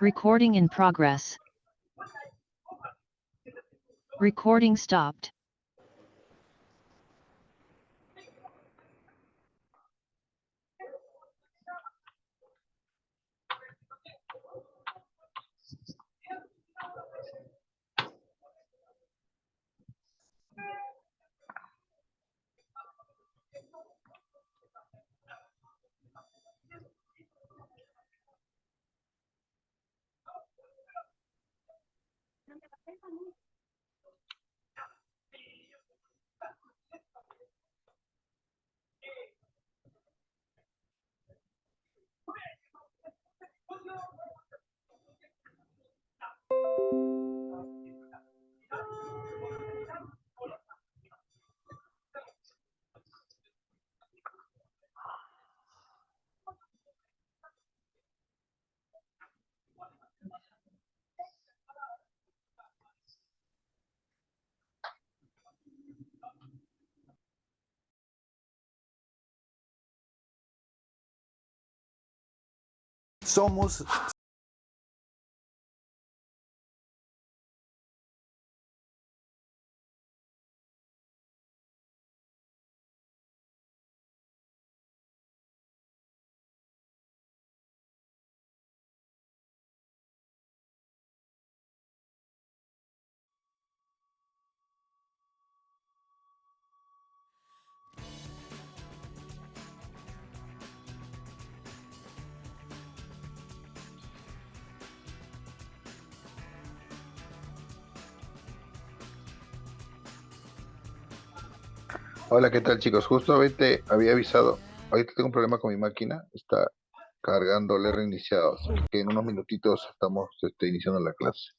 Recording in progress. Recording stopped. Somos Hola, ¿qué tal chicos? Justamente había avisado, ahorita tengo un problema con mi máquina, está cargando, le he reiniciado, así que en unos minutitos estamos iniciando la clase.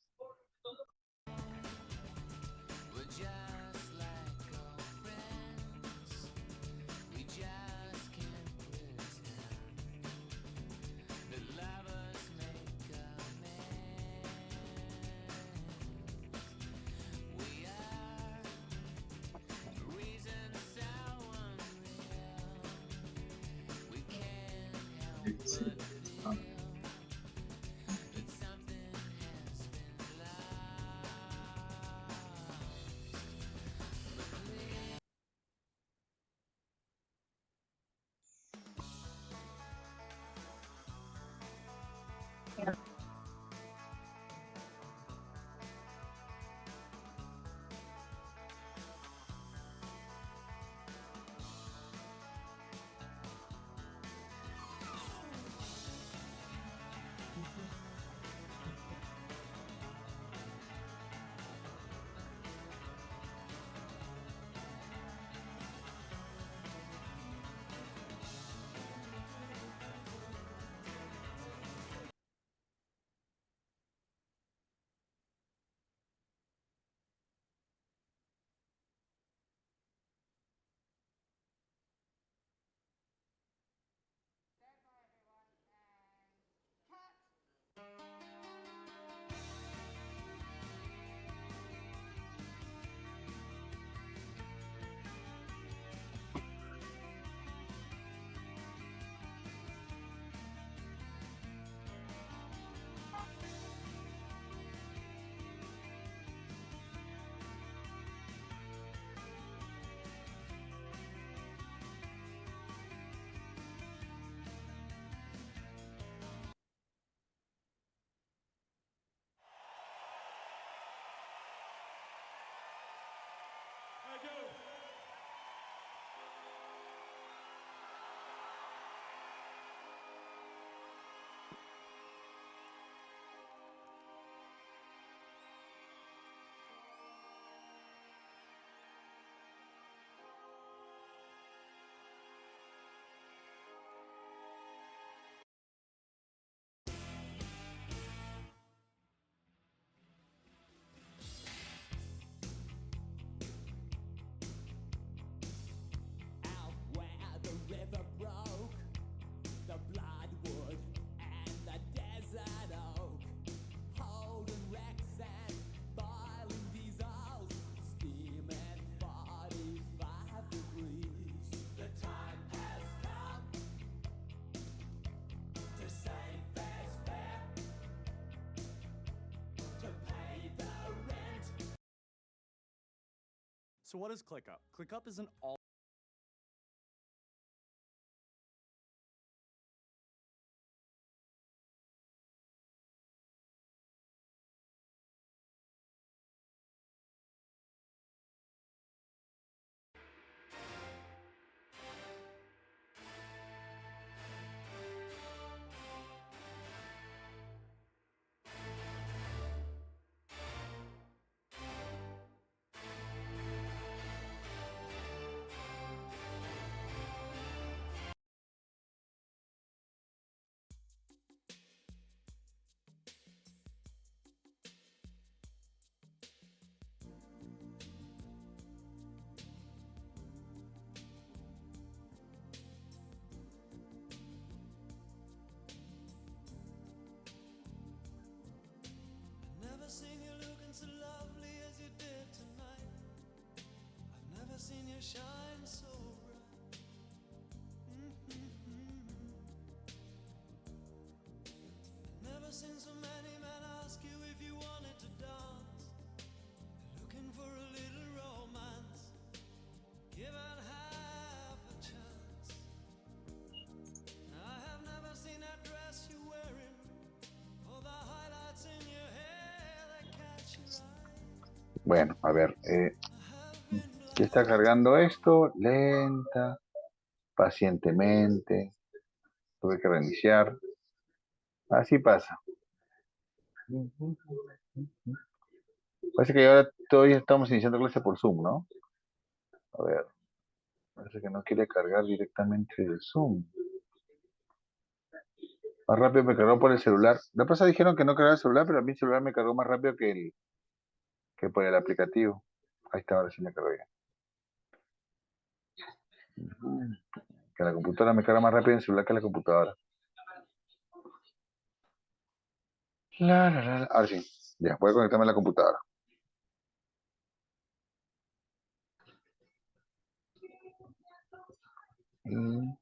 So what is ClickUp? ClickUp is an all Never seen you looking so lovely as you did tonight. I've never seen you shine so bright. Never seen so many men ask you if you wanted to dance. Looking for a little romance, given half a chance. I have never seen that dress you're wearing, or the highlights in your hair that catch your eye. Bueno, a ver, I have been ¿qué está cargando esto? Lenta, pacientemente. Tuve que reiniciar. Así pasa. Parece que ahora todavía estamos iniciando clase por Zoom, ¿no? A ver, parece que no quiere cargar directamente de Zoom. Más rápido me cargó por el celular. La pasada dijeron que no cargaba el celular, pero a mí el celular me cargó más rápido que por el aplicativo. Ahí está, ahora sí me cargó bien. Que la computadora me carga más rápido el celular que la computadora. Ahora sí, ya, voy a conectarme a la computadora. Mm,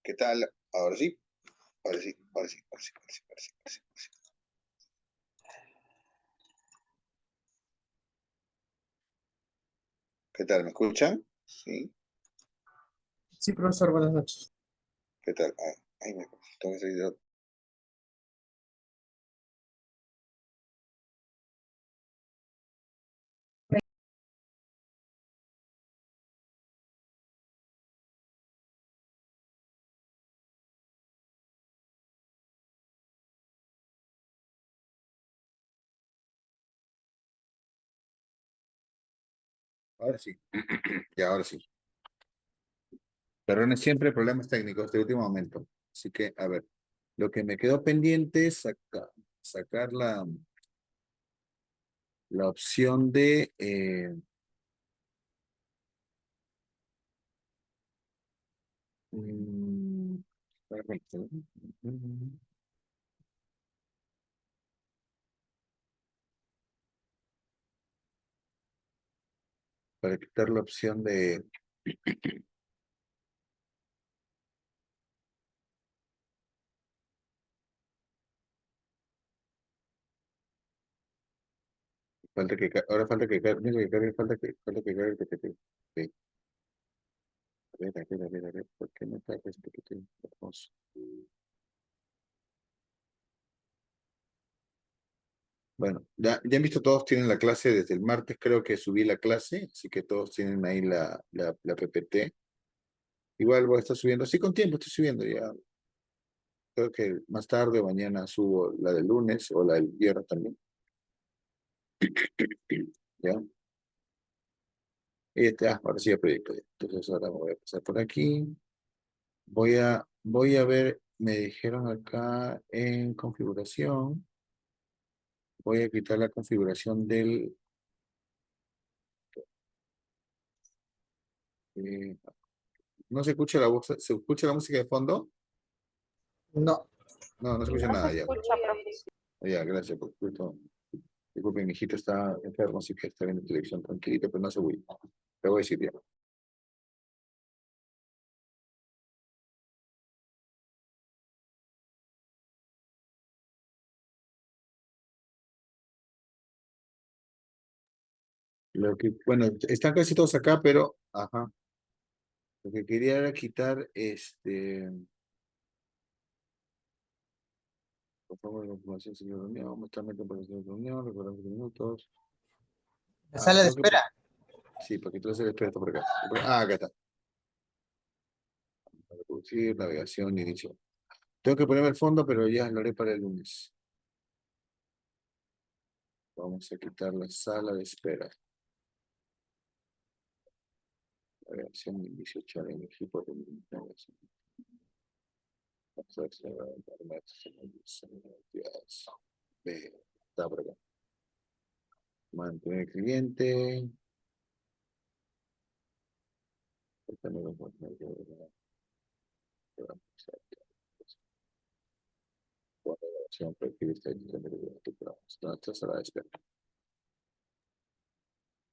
¿Qué tal? Ahora sí, ahora sí, ahora sí, ahora sí, ahora sí, ahora sí, ahora sí, ahora sí. ¿Qué tal? ¿Me escuchan? Sí. Sí, profesor, buenas noches. ¿Qué tal? Ay, tengo que salir de- Ahora sí. Ya, ahora sí. Perdone siempre problemas técnicos de último momento. Así que, a ver, lo que me quedó pendiente es sacar la opción de mm, perfecto. Para quitar la opción de ahora falta que cargue, que cargue, falta que cargue el PPT. Ok. A ver, ¿por qué no carga este PPT? Vamos. Bueno, ya han visto, todos tienen la clase desde el martes, creo que subí la clase, así que todos tienen ahí la PPT. Igual voy a estar subiendo, sí, con tiempo estoy subiendo ya. Creo que más tarde o mañana subo la del lunes o la del viernes también. ¿Ya? Y ahora sí el proyecto. Entonces ahora me voy a pasar por aquí. Voy a ver, me dijeron acá en configuración. Voy a quitar la configuración del... ¿no se escucha la voz? ¿Se escucha la música de fondo? No, No, no se escucha No se nada ya. escucha, profesor. Ya, gracias por justo. Disculpen, mi hijito está enfermo, así que está viendo televisión tranquilito, pero no se voy. Te voy a decir ya. Lo que, bueno, están casi todos acá, pero, ajá. Lo que quería era quitar, por favor, la información de la reunión, mostrarme la información de la reunión, recordar los minutos. La sala de tengo que espera. Sí, porque tú haces espera por acá. Ah, acá está. Reproducir, navegación, inicio. Tengo que ponerme el fondo, pero ya lo haré para el lunes. Vamos a quitar la sala de espera. Navegación, inicio, chat en equipo de navegación. Está por acá. Mantener cliente.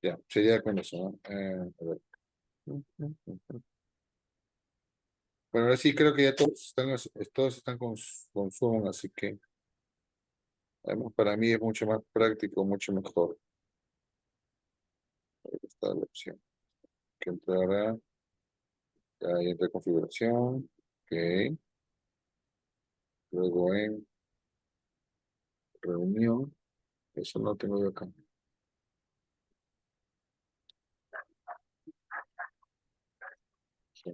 Ya, sería con eso, ¿no? A ver. Bueno, ahora sí creo que ya todos están con Zoom, así que además para mí es mucho más práctico, mucho mejor. Ahí está la opción. Que entrará ya en reconfiguración. Ok. Luego en reunión. Eso no tengo yo acá. ¿Qué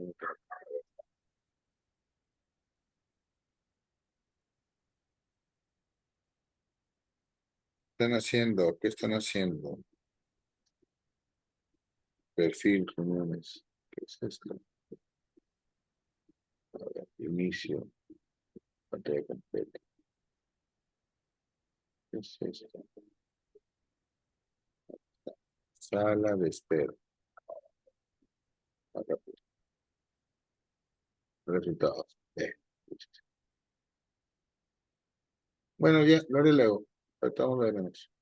están haciendo? ¿Qué están haciendo? Perfil, reuniones. ¿Qué es esto? A ver, inicio. Pantalla completa. ¿Qué es esto? Sala de espera. Acá, pues, resultados. Bueno, ya, lo haré luego. Tratamos de menos.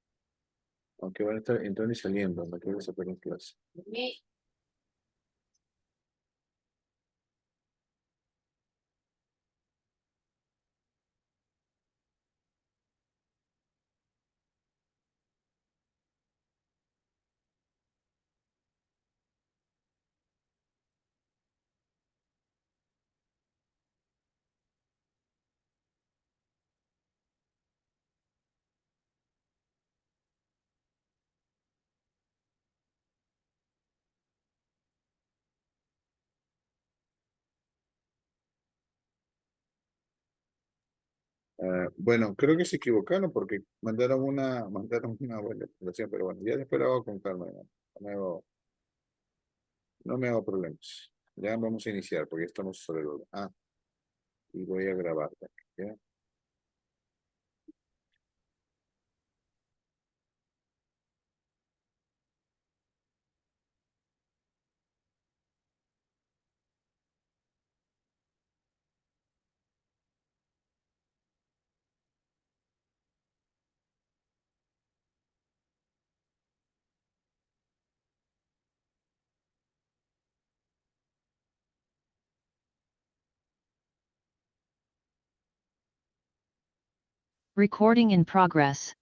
Aunque van a estar entrando y saliendo. No quiero saber en clase. Bueno, creo que se equivocaron porque mandaron una buena presentación, pero bueno, ya después lo hago con calma. No me hago problemas. Ya vamos a iniciar porque ya estamos sobre el orden. Y voy a grabar también, ¿ya? Recording in progress.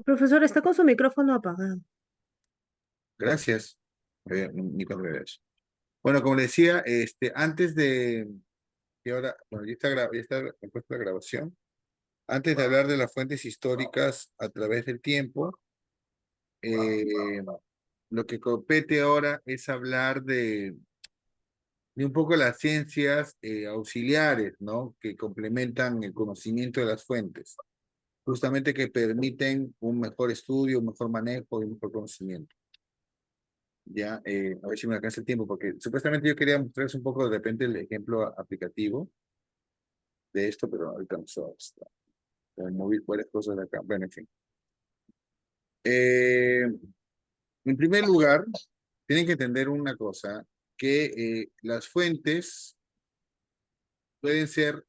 Profesor, está con su micrófono apagado. Gracias. Ni cuando veo eso. Bueno, como le decía, antes de que ahora, bueno, ya está puesta la grabación. Antes de hablar de las fuentes históricas a través del tiempo, lo que compete ahora es hablar de un poco las ciencias auxiliares, ¿no? Que complementan el conocimiento de las fuentes, justamente que permiten un mejor estudio, un mejor manejo y un mejor conocimiento. Ya, a ver si me alcanza el tiempo, porque supuestamente yo quería mostrarles un poco de repente el ejemplo aplicativo de esto, pero ahorita no sé, moví varias cosas de acá. Bueno, en fin. En primer lugar, tienen que entender una cosa, que las fuentes pueden ser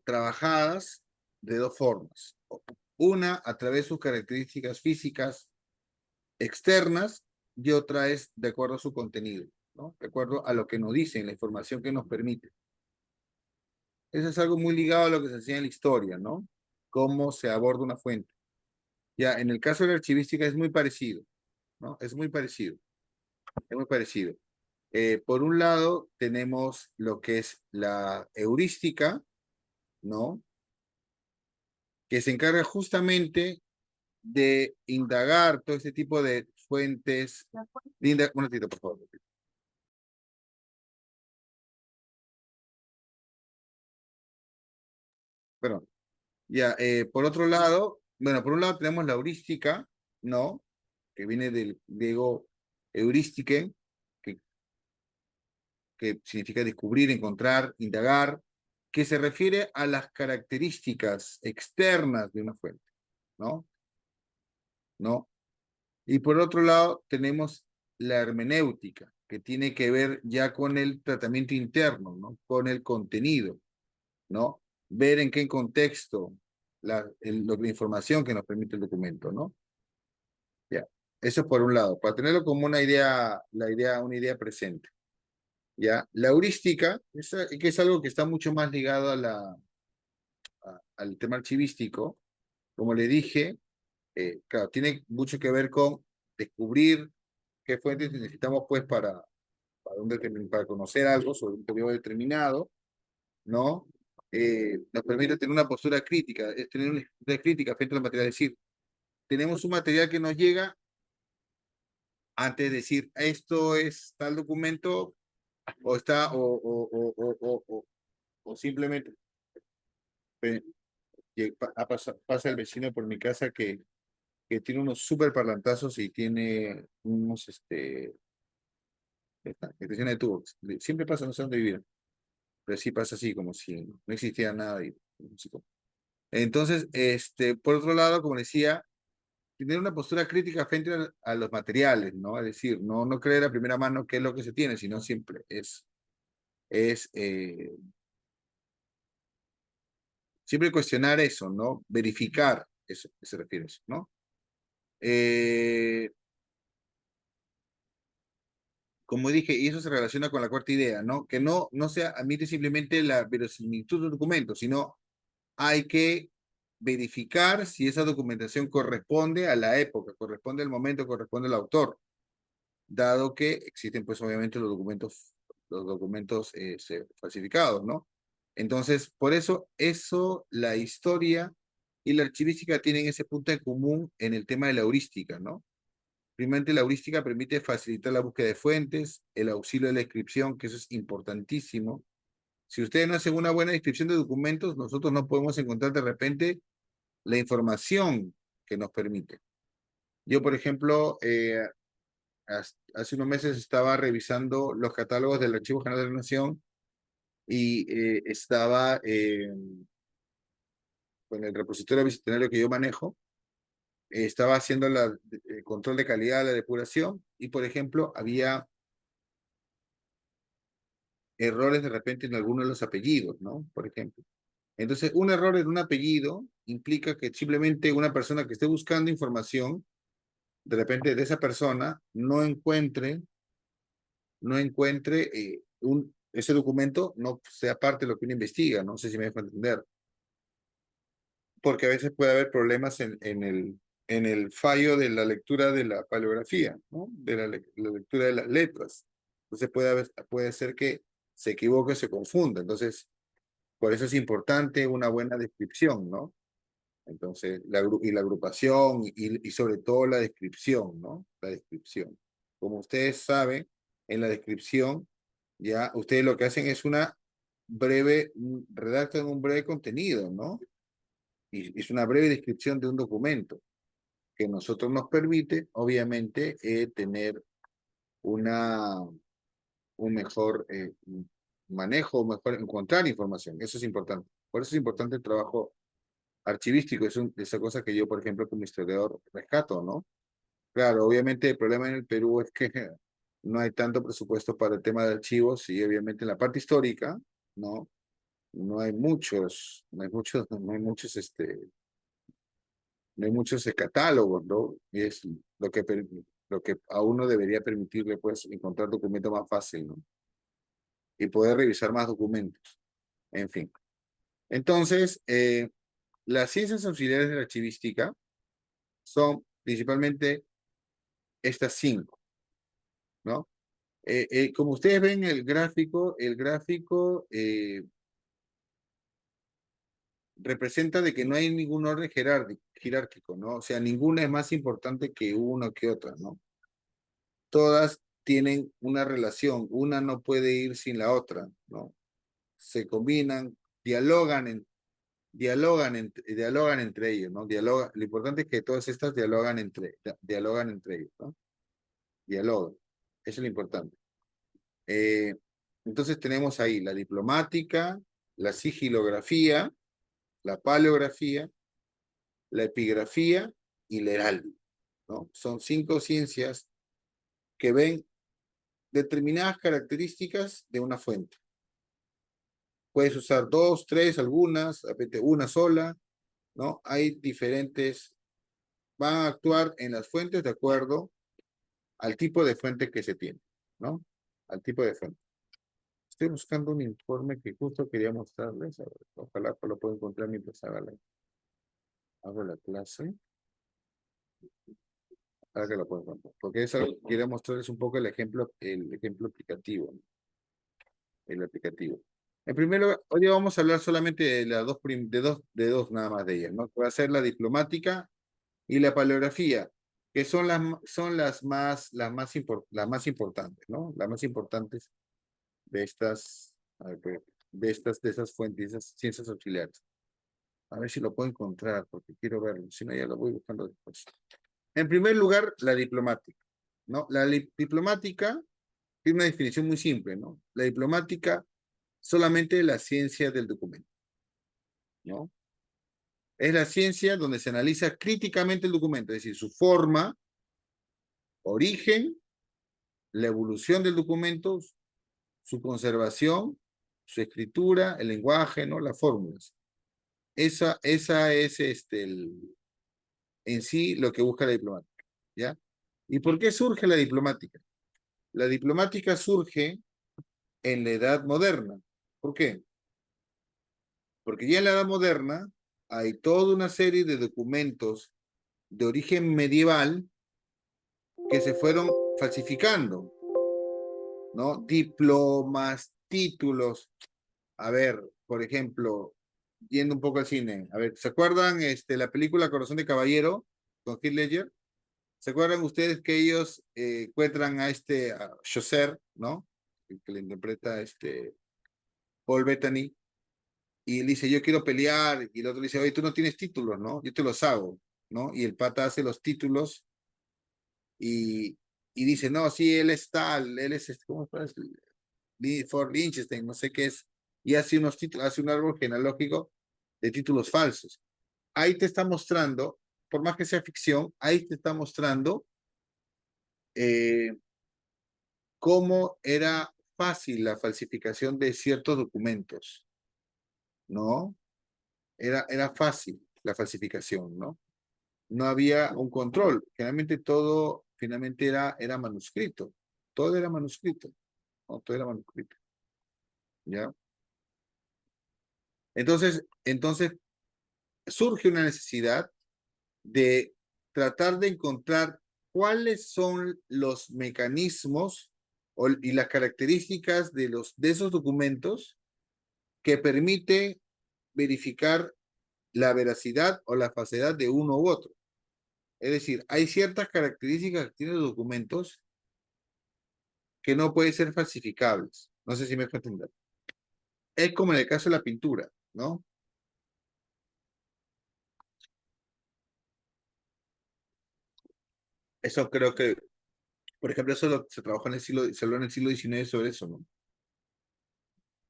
trabajadas de dos formas. Una, a través de sus características físicas externas, y otra es de acuerdo a su contenido, ¿no? De acuerdo a lo que nos dicen, la información que nos permite. Eso es algo muy ligado a lo que se hacía en la historia, ¿no? Cómo se aborda una fuente. Ya, en el caso de la archivística es muy parecido, ¿no? Es muy parecido, es muy parecido. Por un lado, tenemos lo que es la heurística, ¿no? Que se encarga justamente de indagar todo este tipo de fuentes. Un momentito, por favor. Perdón. Ya, por otro lado, bueno, por un lado tenemos la heurística, ¿no? Que viene del griego heurístike, que, que significa descubrir, encontrar, indagar, que se refiere a las características externas de una fuente, ¿no? ¿No? Y por otro lado, tenemos la hermenéutica, que tiene que ver ya con el tratamiento interno, ¿no? Con el contenido, ¿no? Ver en qué contexto la información que nos permite el documento, ¿no? Ya. Eso por un lado, para tenerlo como una idea, una idea presente. ¿Ya? La heurística, que es algo que está mucho más ligado al tema archivístico, como le dije, claro, tiene mucho que ver con descubrir qué fuentes necesitamos pues para conocer algo sobre un periodo determinado, ¿no? Nos permite tener una postura crítica, es tener una postura crítica frente al material, es decir, tenemos un material que nos llega antes de decir, esto es tal documento, o está, o simplemente pasa el vecino por mi casa que tiene unos súper parlantazos y tiene unos, extensiones de tubos. Siempre pasa, no sé dónde vivir, pero sí pasa así, como si no existiera nada. Entonces, por otro lado, como decía, tener una postura crítica frente a los materiales, ¿no? Es decir, no creer a primera mano qué es lo que se tiene, sino siempre es siempre cuestionar eso, ¿no? Verificar eso, que se refiere a eso, ¿no? Como dije, y eso se relaciona con la cuarta idea, ¿no? Que no se admite simplemente la verosimilitud del documento, sino hay que verificar si esa documentación corresponde a la época, corresponde al momento, corresponde al autor, dado que existen, pues, obviamente los documentos falsificados, ¿no? Entonces, por eso, la historia y la archivística tienen ese punto en común en el tema de la heurística, ¿no? Primeramente, la heurística permite facilitar la búsqueda de fuentes, el auxilio de la descripción, que eso es importantísimo. Si ustedes no hacen una buena descripción de documentos, nosotros no podemos encontrar de repente la información que nos permite. Yo, por ejemplo, hace unos meses estaba revisando los catálogos del Archivo General de la Nación y estaba con el repositorio bicentenario que yo manejo, estaba haciendo el control de calidad, la depuración, y por ejemplo, había errores de repente en algunos de los apellidos, ¿no? Por ejemplo. Entonces, un error en un apellido implica que simplemente una persona que esté buscando información, de repente de esa persona, no encuentre ese documento, no sea parte de lo que uno investiga, no sé si me dejo entender. Porque a veces puede haber problemas en el fallo de la lectura de la paleografía, ¿no? De la lectura de las letras. Entonces puede ser que se equivoque, se confunda. Entonces, por eso es importante una buena descripción, ¿no? Entonces, la agrupación y sobre todo la descripción, ¿no? La descripción. Como ustedes saben, en la descripción, ya ustedes lo que hacen es redactan un breve contenido, ¿no? Y es una breve descripción de un documento que nosotros nos permite, obviamente, tener un mejor manejo, mejor encontrar información. Eso es importante. Por eso es importante el trabajo archivístico, esa cosa que yo, por ejemplo, como historiador rescato, ¿no? Claro, obviamente el problema en el Perú es que no hay tanto presupuesto para el tema de archivos y obviamente en la parte histórica, ¿no? No hay muchos, no hay muchos catálogos, ¿no? Y es lo que a uno debería permitirle, pues, encontrar documentos más fácil, ¿no? Y poder revisar más documentos, en fin. Entonces, las ciencias auxiliares de la archivística son principalmente estas 5, ¿no? Como ustedes ven el gráfico representa de que no hay ningún orden jerárquico, ¿no? O sea, ninguna es más importante que una que otra, ¿no? Todas tienen una relación, una no puede ir sin la otra, ¿no? Se combinan, dialogan entre ellos, ¿no? Lo importante es que todas estas dialogan entre ellos, ¿no? Dialogan, eso es lo importante. Entonces tenemos ahí la diplomática, la sigilografía, la paleografía, la epigrafía y la heráldica, ¿no? Son 5 ciencias que ven determinadas características de una fuente. Puedes usar 2, 3, algunas, de repente una sola, ¿no? Hay diferentes, van a actuar en las fuentes de acuerdo al tipo de fuente que se tiene, ¿no? Al tipo de fuente. Estoy buscando un informe que justo quería mostrarles, a ver, ojalá lo pueda encontrar mientras hago la clase. Para que lo puedan encontrar. Porque eso quiero mostrarles un poco el ejemplo aplicativo, ¿no? El aplicativo. En primer lugar, hoy vamos a hablar solamente de las de dos nada más de ellas, ¿no? Que va a ser la diplomática y la paleografía, que son las más importantes, ¿no? Las más importantes de estas, a ver, de esas fuentes, de esas ciencias auxiliares. A ver si lo puedo encontrar, porque quiero verlo, si no ya lo voy buscando después. En primer lugar, la diplomática, ¿no? La diplomática tiene una definición muy simple, ¿no? La diplomática solamente la ciencia del documento, ¿no? Es la ciencia donde se analiza críticamente el documento, es decir, su forma, origen, la evolución del documento, su conservación, su escritura, el lenguaje, ¿no? Las fórmulas. Esa es en sí lo que busca la diplomática, ¿ya? ¿Y por qué surge la diplomática? La diplomática surge en la Edad Moderna. ¿Por qué? Porque ya en la Edad Moderna hay toda una serie de documentos de origen medieval que se fueron falsificando, ¿no? Diplomas, títulos. A ver, por ejemplo, yendo un poco al cine. A ver, ¿se acuerdan la película Corazón de Caballero con Heath Ledger? ¿Se acuerdan ustedes que ellos encuentran a Chaucer, ¿no? El que le interpreta Paul Bettany, y él dice, yo quiero pelear, y el otro dice, oye, tú no tienes títulos, ¿no? Yo te los hago, ¿no? Y el pata hace los títulos y dice, no, sí, él es tal, él es, ¿cómo es? For Liechtenstein, no sé qué es, y hace unos títulos, hace un árbol genealógico de títulos falsos. Ahí te está mostrando, por más que sea ficción, ahí te está mostrando cómo era fácil la falsificación de ciertos documentos, ¿no? Era fácil la falsificación, ¿no? No había un control. Generalmente todo, finalmente era manuscrito. Todo era manuscrito, ¿no? Todo era manuscrito, ¿ya? Entonces surge una necesidad de tratar de encontrar cuáles son los mecanismos y las características de esos documentos que permite verificar la veracidad o la falsedad de uno u otro. Es decir, hay ciertas características que tienen los documentos que no pueden ser falsificables. No sé si me dejo entender. Es como en el caso de la pintura, ¿no? Eso creo que, por ejemplo, se trabajó se habló en el siglo XIX sobre eso, ¿no?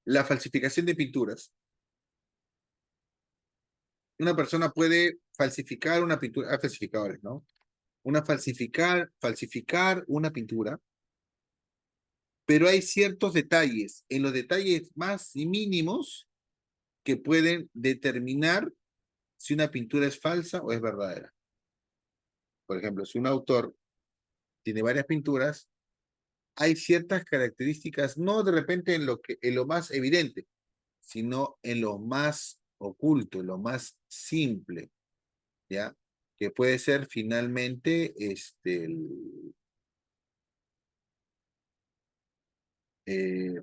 La falsificación de pinturas. una persona puede falsificar una pintura, falsificadores, ¿no? Falsificar una pintura, pero hay ciertos detalles, en los detalles más mínimos que pueden determinar si una pintura es falsa o es verdadera. Por ejemplo, si un autor tiene varias pinturas, hay ciertas características, no de repente en lo más evidente, sino en lo más oculto, en lo más simple, ¿ya? Que puede ser finalmente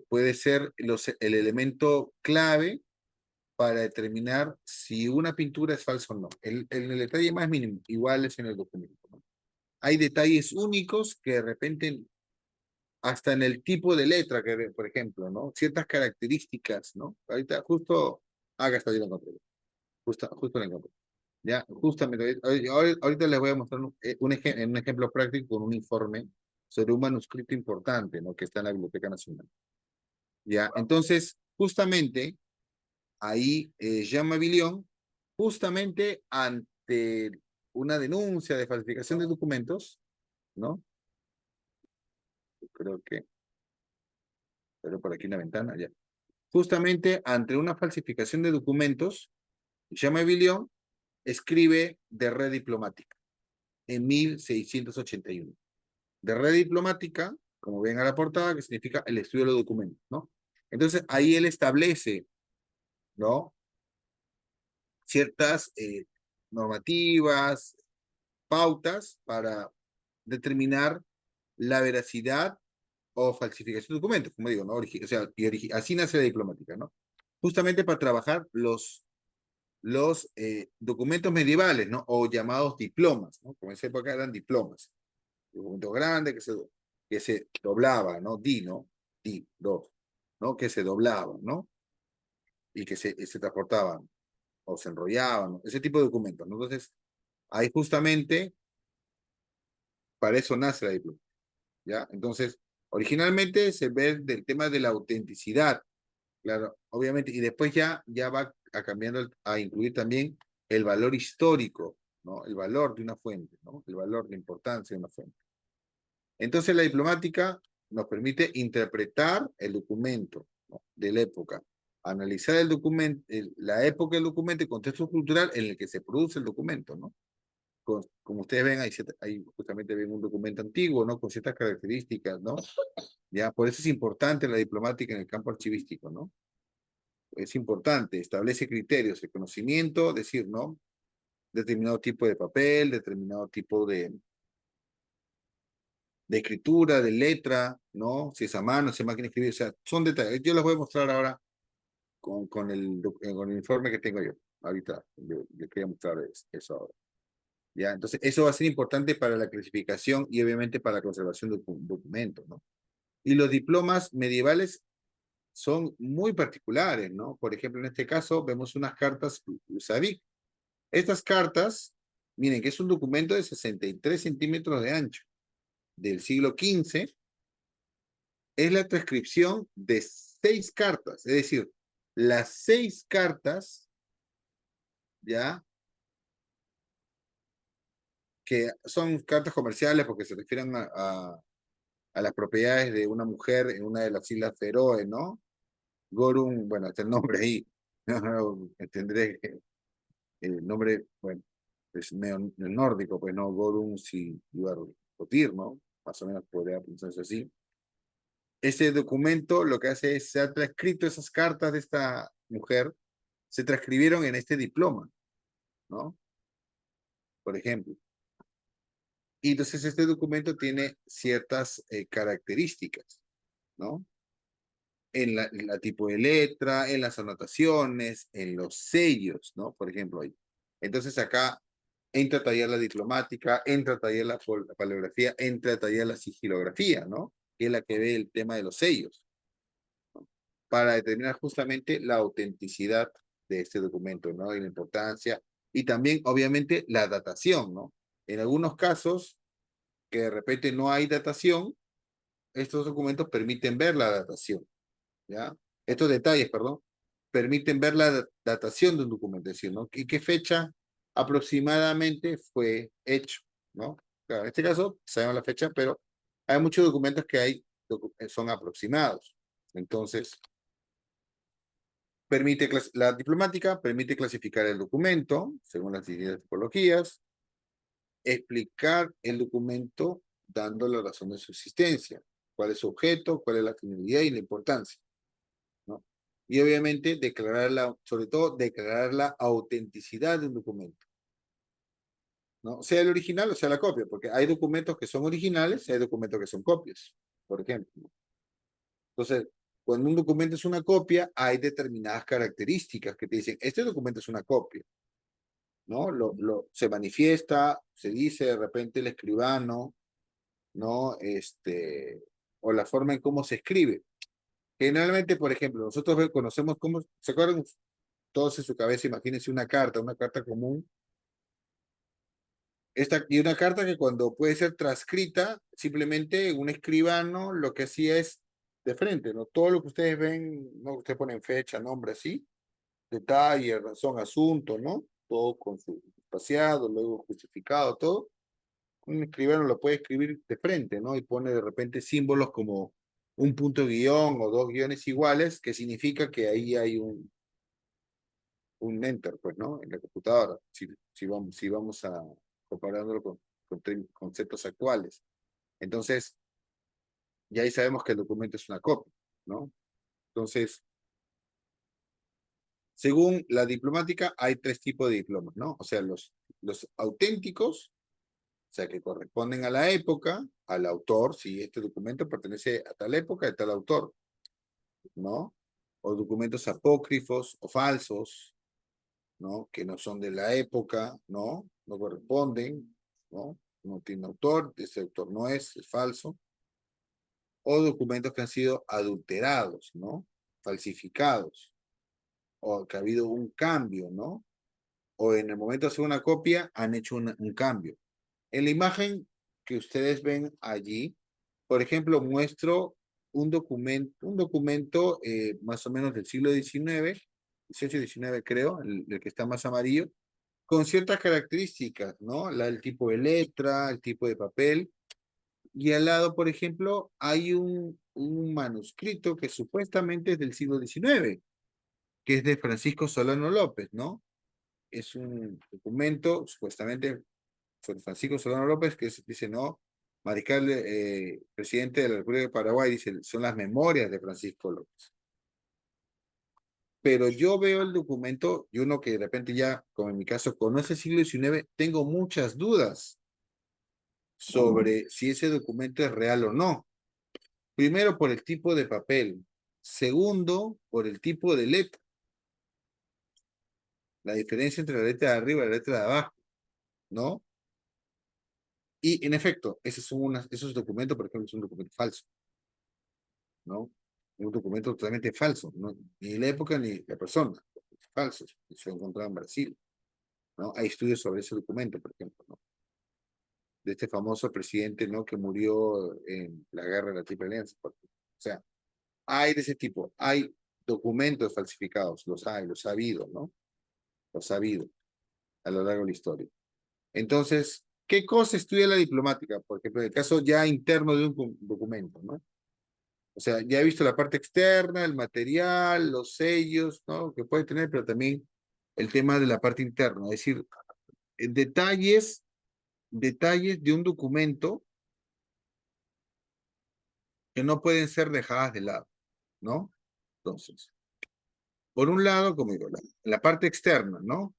puede ser el elemento clave para determinar si una pintura es falsa o no. El detalle más mínimo, igual es en el documento, ¿no? Hay detalles únicos que de repente, hasta en el tipo de letra, que, por ejemplo, ¿no? Ciertas características, ¿no? Ahorita justo, acá está, yo lo encontré. Justo lo encontré. Ya, justamente, ahorita les voy a mostrar un ejemplo práctico con un informe sobre un manuscrito importante, ¿no? Que está en la Biblioteca Nacional. Ya, entonces, justamente, ahí Jean Mabillon, justamente ante una denuncia de falsificación de documentos, ¿no? Creo que, pero por aquí una ventana, ya. Justamente ante una falsificación de documentos, Jean Mabillon escribe de red diplomática en 1681. De red diplomática, como ven a la portada, que significa el estudio de los documentos, ¿no? Entonces, ahí él establece, ¿no? Ciertas normativas, pautas para determinar la veracidad o falsificación de documentos, como digo, ¿no? O sea, así nace la diplomática, ¿no? Justamente para trabajar los documentos medievales, ¿no? O llamados diplomas, ¿no? Como en esa época eran diplomas. Documentos grandes que se doblaba, ¿no? ¿no? Dos, ¿no? Que se doblaban, ¿no? Y que se transportaban o se enrollaban, ¿no? Ese tipo de documentos, ¿no? Entonces, ahí justamente para eso nace la diplomática, ¿ya? Entonces, originalmente se ve del tema de la autenticidad, claro, obviamente, y después ya va cambiando a incluir también el valor histórico, ¿no? El valor de una fuente, ¿no? El valor, la importancia de una fuente. Entonces la diplomática nos permite interpretar el documento, ¿no? De la época, analizar el documento, la época del documento y el contexto cultural en el que se produce el documento, ¿no? Como ustedes ven, ahí justamente ven un documento antiguo, ¿no? Con ciertas características, ¿no? Ya, por eso es importante la diplomática en el campo archivístico, ¿no? Es importante, establece criterios, el conocimiento, decir, ¿no? Determinado tipo de papel, determinado tipo de escritura, de letra, ¿no? Si es a mano, si es máquina de escribir, o sea, son detalles. Yo les voy a mostrar ahora con el informe que tengo yo. Ahorita les quería mostrar eso ahora. ¿Ya? Entonces, eso va a ser importante para la clasificación y obviamente para la conservación de documentos, ¿no? Y los diplomas medievales son muy particulares, ¿no? Por ejemplo, en este caso vemos unas cartas Usadik. Estas cartas, miren que es un documento de 63 centímetros de ancho del siglo XV, es la transcripción de 6 cartas, es decir, las 6 cartas, ¿ya? Que son cartas comerciales porque se refieren a las propiedades de una mujer en una de las islas Feroe, ¿no? Gorun, bueno, está el nombre ahí, no, tendré el nombre, bueno, es medio nórdico, pues no, Gorun si Otir, ¿no? Más o menos podría pensarse así. Ese documento lo que hace es, se ha transcrito esas cartas de esta mujer, se transcribieron en este diploma, ¿no? Por ejemplo. Y entonces este documento tiene ciertas características, ¿no? En la tipo de letra, en las anotaciones, en los sellos, ¿no? Por ejemplo, ahí. Entonces acá entra a tallar la diplomática, entra a tallar la paleografía, entra a tallar la sigilografía, ¿no? Que es la que ve el tema de los sellos, ¿no? Para determinar justamente la autenticidad de este documento, ¿no? Y la importancia, y también, obviamente, la datación, ¿no? En algunos casos, que de repente no hay datación, estos documentos permiten ver la datación, ¿ya? Estos detalles, perdón, permiten ver la datación de un documento, es decir, ¿no? ¿Y qué fecha aproximadamente fue hecho, ¿no? Claro, en este caso sabemos la fecha, pero hay muchos documentos que son aproximados. Entonces, la diplomática permite clasificar el documento según las distintas tipologías, explicar el documento dando la razón de su existencia, cuál es su objeto, cuál es la finalidad y la importancia, ¿no? Y obviamente sobre todo declarar la autenticidad de un documento, ¿no? Sea el original o sea la copia, porque hay documentos que son originales y hay documentos que son copias, por ejemplo. Entonces, cuando un documento es una copia, hay determinadas características que te dicen, este documento es una copia, ¿no? Se manifiesta, se dice de repente el escribano, ¿no? O la forma en cómo se escribe. Generalmente, por ejemplo, nosotros conocemos cómo, ¿se acuerdan? Todos en su cabeza, imagínense una carta común. Y una carta que cuando puede ser transcrita, simplemente un escribano lo que hacía es de frente, ¿no? Todo lo que ustedes ven, ¿no? Ustedes ponen fecha, nombre, así, detalle, razón, asunto, ¿no? Todo con su espaciado, luego justificado, todo. Un escribano lo puede escribir de frente, ¿no? Y pone de repente símbolos como un punto guión o dos guiones iguales, que significa que ahí hay un enter, pues, ¿no? En la computadora, si vamos a comparándolo con conceptos actuales. Entonces, ya ahí sabemos que el documento es una copia, ¿no? Entonces, según la diplomática, hay tres tipos de diplomas, ¿no? O sea, los auténticos, o sea, que corresponden a la época, al autor, si este documento pertenece a tal época, de tal autor, ¿no? O documentos apócrifos o falsos, ¿no? Que no son de la época, ¿no? No corresponden, ¿no? No tiene autor, ese autor no es falso. O documentos que han sido adulterados, ¿no? Falsificados, o que ha habido un cambio, ¿no? O en el momento de hacer una copia han hecho un cambio. En la imagen que ustedes ven allí, por ejemplo, muestro un documento más o menos del siglo XIX, 18, 19 creo, el que está más amarillo, con ciertas características, ¿no? El tipo de letra, el tipo de papel, y al lado, por ejemplo, hay un manuscrito que supuestamente es del siglo XIX, que es de Francisco Solano López, ¿no? Es un documento, supuestamente, sobre Francisco Solano López, que dice, no, Mariscal, presidente de la República de Paraguay, dice, son las memorias de Francisco López. Pero yo veo el documento, y uno que de repente ya, como en mi caso, conoce el siglo XIX, tengo muchas dudas sobre si ese documento es real o no. Primero, por el tipo de papel. Segundo, por el tipo de letra. La diferencia entre la letra de arriba y la letra de abajo, ¿no? Y en efecto, esos documentos, por ejemplo, es un documento falso, ¿no? Un documento totalmente falso, ¿no? Ni la época ni la persona, falso, se encontraba en Brasil, ¿no? Hay estudios sobre ese documento, por ejemplo, ¿no? De este famoso presidente, ¿no? Que murió en la guerra de la Triple Alianza. O sea, hay de ese tipo, hay documentos falsificados, los hay, los ha habido, ¿no? Los ha habido a lo largo de la historia. Entonces, ¿qué cosa estudia la diplomática? Por ejemplo, en el caso ya interno de un documento, ¿no? O sea, ya he visto la parte externa, el material, los sellos, ¿no? Que puede tener, pero también el tema de la parte interna, es decir, detalles de un documento que no pueden ser dejadas de lado, ¿no? Entonces, por un lado, como digo, la parte externa, ¿no?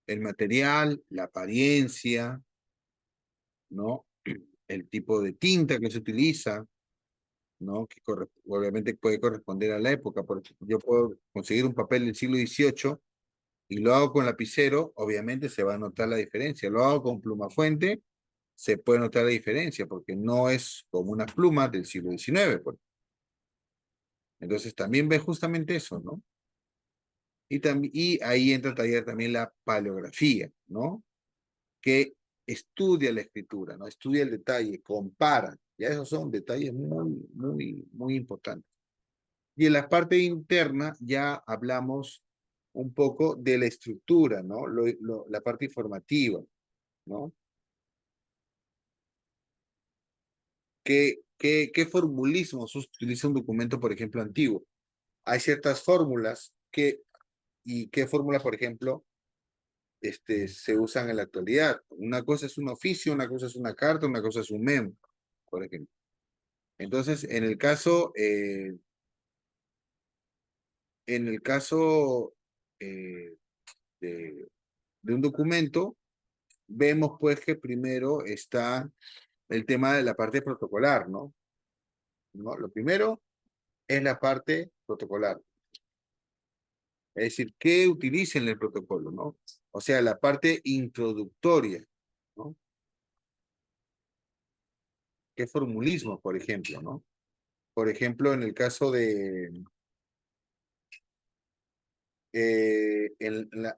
El material, la apariencia, ¿no? El tipo de tinta que se utiliza, ¿no? Que obviamente puede corresponder a la época. Porque yo puedo conseguir un papel del siglo XVIII y lo hago con lapicero, obviamente se va a notar la diferencia. Lo hago con pluma fuente, se puede notar la diferencia, porque no es como una pluma del siglo XIX. Entonces también ve justamente eso, ¿no? Y ahí entra a taller también la paleografía, ¿no? Que estudia la escritura, ¿no? Estudia el detalle, compara. Ya esos son detalles muy, muy, muy importantes. Y en la parte interna ya hablamos un poco de la estructura, ¿no? La parte informativa, ¿no? ¿Qué formulismos utiliza un documento, por ejemplo, antiguo? Hay ciertas fórmulas y qué fórmulas, por ejemplo, se usan en la actualidad. Una cosa es un oficio, una cosa es una carta, una cosa es un memo, por ejemplo. Entonces, en el caso eh, de un documento, vemos pues que primero está el tema de la parte protocolar, ¿no? ¿No? Lo primero es la parte protocolar. Es decir, ¿qué utiliza en el protocolo, no? O sea, la parte introductoria, ¿no? ¿Qué formulismo, por ejemplo, no? Por ejemplo, en el caso en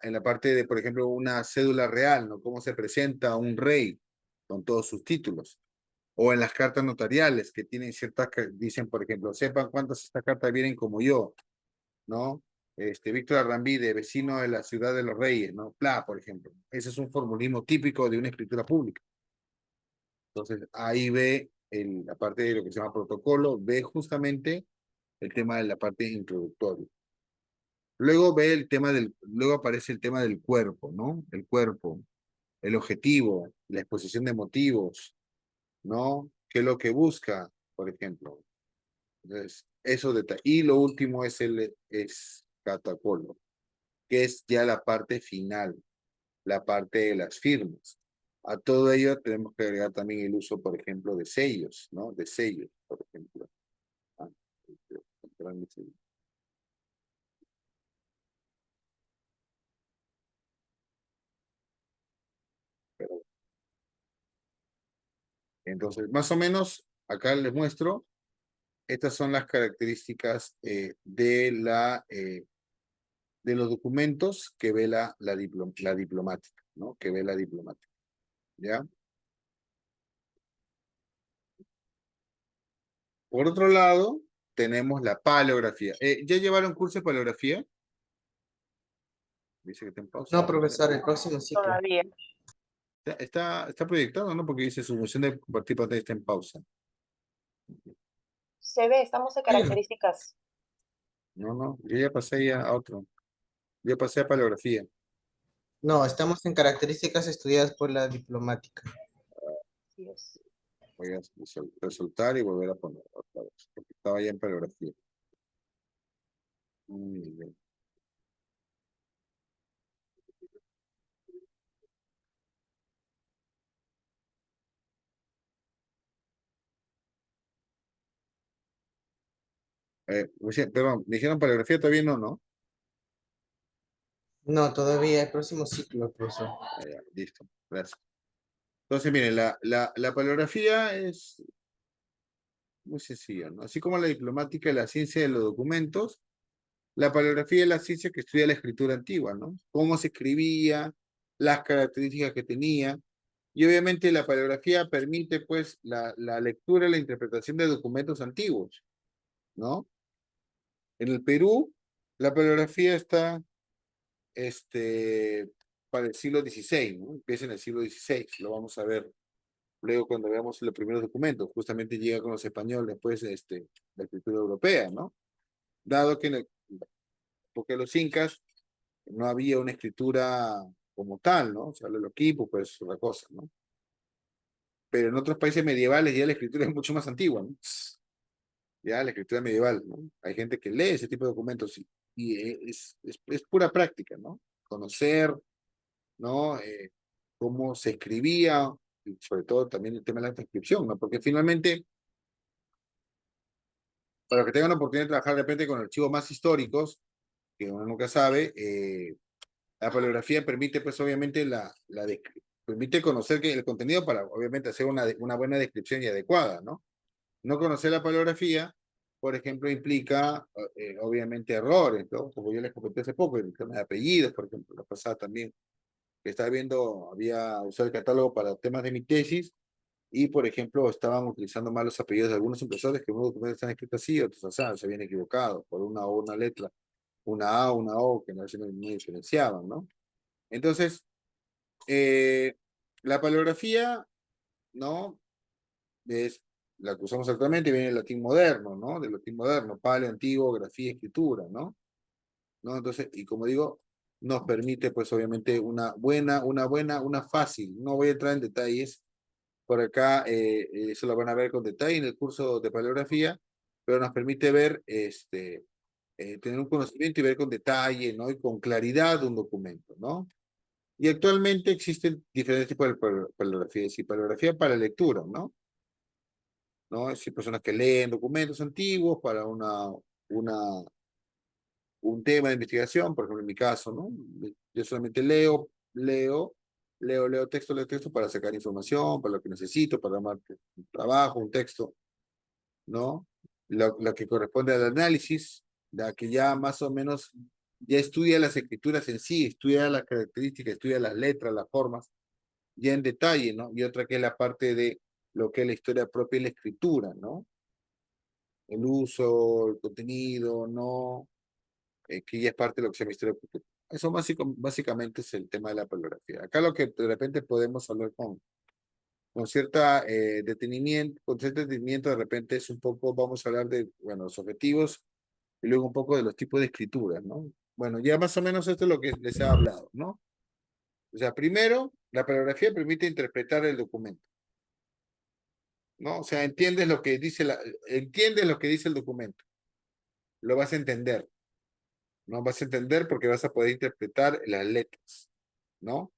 la parte de, por ejemplo, una cédula real, ¿no? Cómo se presenta un rey con todos sus títulos. O en las cartas notariales que tienen ciertas, dicen, por ejemplo, sepan cuántas estas cartas vienen como yo, ¿no? Víctor Arrambide, vecino de la ciudad de los Reyes, ¿no? Pla, por ejemplo. Ese es un formulismo típico de una escritura pública. Entonces, ahí ve la parte de lo que se llama protocolo, ve justamente el tema de la parte introductoria. Luego aparece el tema del cuerpo, ¿no? El cuerpo, el objetivo, la exposición de motivos, ¿no? ¿Qué es lo que busca, por ejemplo? Entonces, eso detalle. Y lo último es el catacolo, que es ya la parte final, la parte de las firmas. A todo ello tenemos que agregar también el uso, por ejemplo, de sellos, ¿no? De sellos, por ejemplo. Ah, pero, entonces, más o menos, acá les muestro, estas son las características de los documentos que ve la diplomática, ¿no? Que ve la diplomática, ¿ya? Por otro lado, tenemos la paleografía. ¿Ya llevaron curso de paleografía? Dice que está en pausa. No, profesor, el próximo ciclo. Todavía. Está proyectado, ¿no? Porque dice su función de compartir pantalla está en pausa. Se ve, estamos en características. No, no, yo ya pasé ya a otro. Yo pasé a paleografía. No, estamos en características estudiadas por la diplomática. Así es. Voy a resaltar y volver a poner otra vez, porque estaba ya en paleografía. Muy bien. Perdón, ¿me dijeron paleografía? Todavía no, ¿no? No, todavía el próximo ciclo, profesor. Ah, ya, listo, gracias. Entonces, miren, la paleografía es muy sencilla, ¿no? Así como la diplomática y la ciencia de los documentos, la paleografía es la ciencia que estudia la escritura antigua, ¿no? Cómo se escribía, las características que tenía. Y obviamente la paleografía permite, pues, la lectura y la interpretación de documentos antiguos, ¿no? En el Perú, la paleografía está, para el siglo XVI, ¿no? Empieza en el siglo XVI, lo vamos a ver luego cuando veamos los primeros documentos. Justamente llega con los españoles, pues, de la cultura europea, ¿no? Dado que porque los incas no había una escritura como tal, ¿no? O sea, los equipos, pues, es otra cosa, ¿no? Pero en otros países medievales ya la escritura es mucho más antigua, ¿no? Ya la escritura medieval, ¿no? Hay gente que lee ese tipo de documentos y es pura práctica, ¿no? Conocer, ¿no? Cómo se escribía, y sobre todo también el tema de la transcripción, ¿no? Porque finalmente, para que tengan la oportunidad de trabajar de repente con archivos más históricos, que uno nunca sabe, la paleografía permite, pues, obviamente, permite conocer que el contenido para, obviamente, hacer una buena descripción y adecuada, ¿no? No conocer la paleografía, por ejemplo, implica, obviamente, errores, ¿no? Como yo les comenté hace poco, el tema de apellidos, por ejemplo, la pasada también, que estaba viendo, había usado el catálogo para temas de mi tesis, y, por ejemplo, estaban utilizando mal los apellidos de algunos impresores que unos documentos están escritos así, otros así, se habían equivocado por una o una letra, una A, una O, que no se ni diferenciaban, ¿no? Entonces, la paleografía, ¿no? Es la que usamos actualmente, viene del latín moderno, ¿no? Del latín moderno, paleo, antiguo, grafía, escritura, ¿no? ¿No? Entonces, y como digo, nos permite, pues, obviamente, una fácil, no voy a entrar en detalles, por acá, eso lo van a ver con detalle en el curso de paleografía, pero nos permite ver, tener un conocimiento y ver con detalle, ¿no? Y con claridad un documento, ¿no? Y actualmente existen diferentes tipos de paleografía, es decir, paleografía para lectura, ¿no? ¿No? Es decir, personas que leen documentos antiguos para un tema de investigación, por ejemplo, en mi caso, ¿no? Yo solamente leo texto para sacar información, para lo que necesito, para armar un trabajo, un texto, ¿no? Lo que corresponde al análisis, la que ya más o menos ya estudia las escrituras en sí, estudia las características, estudia las letras, las formas, ya en detalle, ¿no? Y otra que es la parte de lo que es la historia propia y la escritura, ¿no? El uso, el contenido, ¿no? Que ya es parte de lo que se llama historia cultural. Eso básicamente es el tema de la paleografía. Acá lo que de repente podemos hablar con cierta detenimiento, con cierto detenimiento, de repente es un poco, vamos a hablar de, bueno, los objetivos y luego un poco de los tipos de escrituras, ¿no? Bueno, ya más o menos esto es lo que les he hablado, ¿no? O sea, primero, la paleografía permite interpretar el documento, ¿no? O sea, entiendes lo que dice el documento, lo vas a entender. No vas a entender porque vas a poder interpretar las letras, ¿no?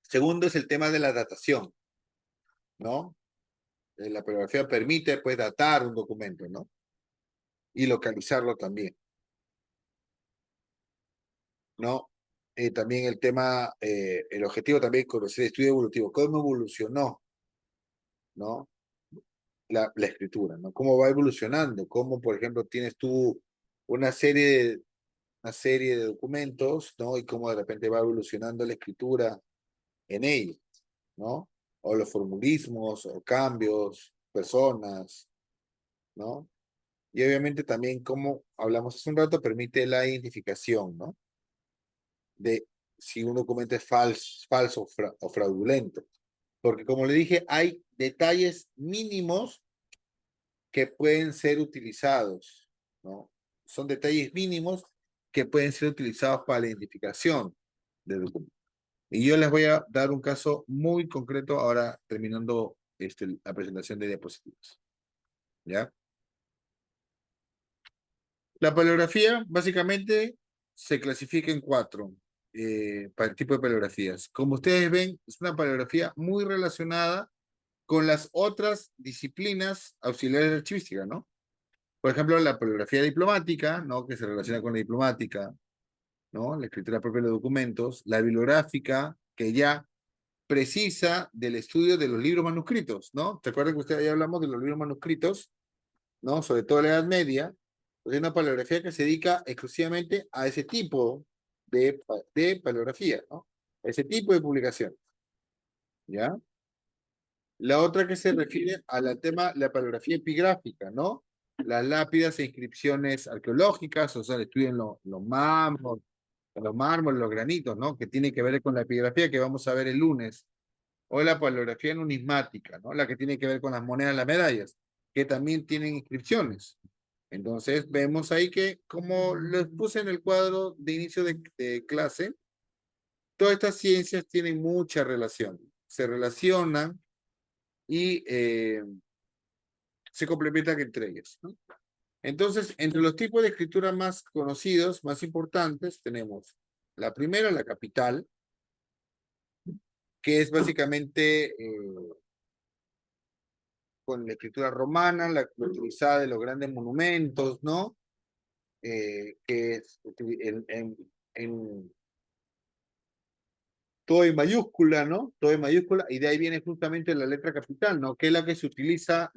Segundo es el tema de la datación, ¿no? La paleografía permite, pues, datar un documento, ¿no? Y localizarlo también, ¿no? También el tema, el objetivo también conocer el estudio evolutivo, cómo evolucionó, ¿no? La escritura, ¿no? Cómo va evolucionando, cómo, por ejemplo, tienes tú una serie, una serie de documentos, ¿no? Y cómo de repente va evolucionando la escritura en ellos, ¿no? O los formulismos, o cambios, personas, ¿no? Y obviamente también, como hablamos hace un rato, permite la identificación, ¿no? De si un documento es falso o fraudulento. Porque como le dije, hay detalles mínimos que pueden ser utilizados, ¿no? Son detalles mínimos que pueden ser utilizados para la identificación del documento. Y yo les voy a dar un caso muy concreto ahora terminando la presentación de diapositivas. ¿Ya? La paleografía básicamente se clasifica en cuatro tipos de paleografías. Como ustedes ven, es una paleografía muy relacionada con las otras disciplinas auxiliares de archivística, ¿no? Por ejemplo, la paleografía diplomática, ¿no? Que se relaciona con la diplomática, ¿no? La escritura propia de los documentos, la bibliográfica, que ya precisa del estudio de los libros manuscritos, ¿no? ¿Se acuerdan que ustedes ya hablamos de los libros manuscritos, ¿no? Sobre todo en la Edad Media, pues hay una paleografía que se dedica exclusivamente a ese tipo de paleografía, ¿no? Ese tipo de publicación, ¿ya? La otra que se refiere a la paleografía epigráfica, ¿no? Las lápidas e inscripciones arqueológicas, o sea, estudian los mármoles, los granitos, ¿no? Que tiene que ver con la epigrafía que vamos a ver el lunes. O la paleografía numismática, ¿no? La que tiene que ver con las monedas, las medallas, que también tienen inscripciones. Entonces, vemos ahí que, como les puse en el cuadro de inicio de clase, todas estas ciencias tienen mucha relación. Se relacionan y se complementan entre ellas, ¿no? Entonces, entre los tipos de escritura más conocidos, más importantes, tenemos la primera, la capital, que es básicamente con la escritura romana, la utilizada de los grandes monumentos, ¿no? Que es en todo en mayúscula, ¿no? Todo en mayúscula, y de ahí viene justamente la letra capital, ¿no? Que es la que se utiliza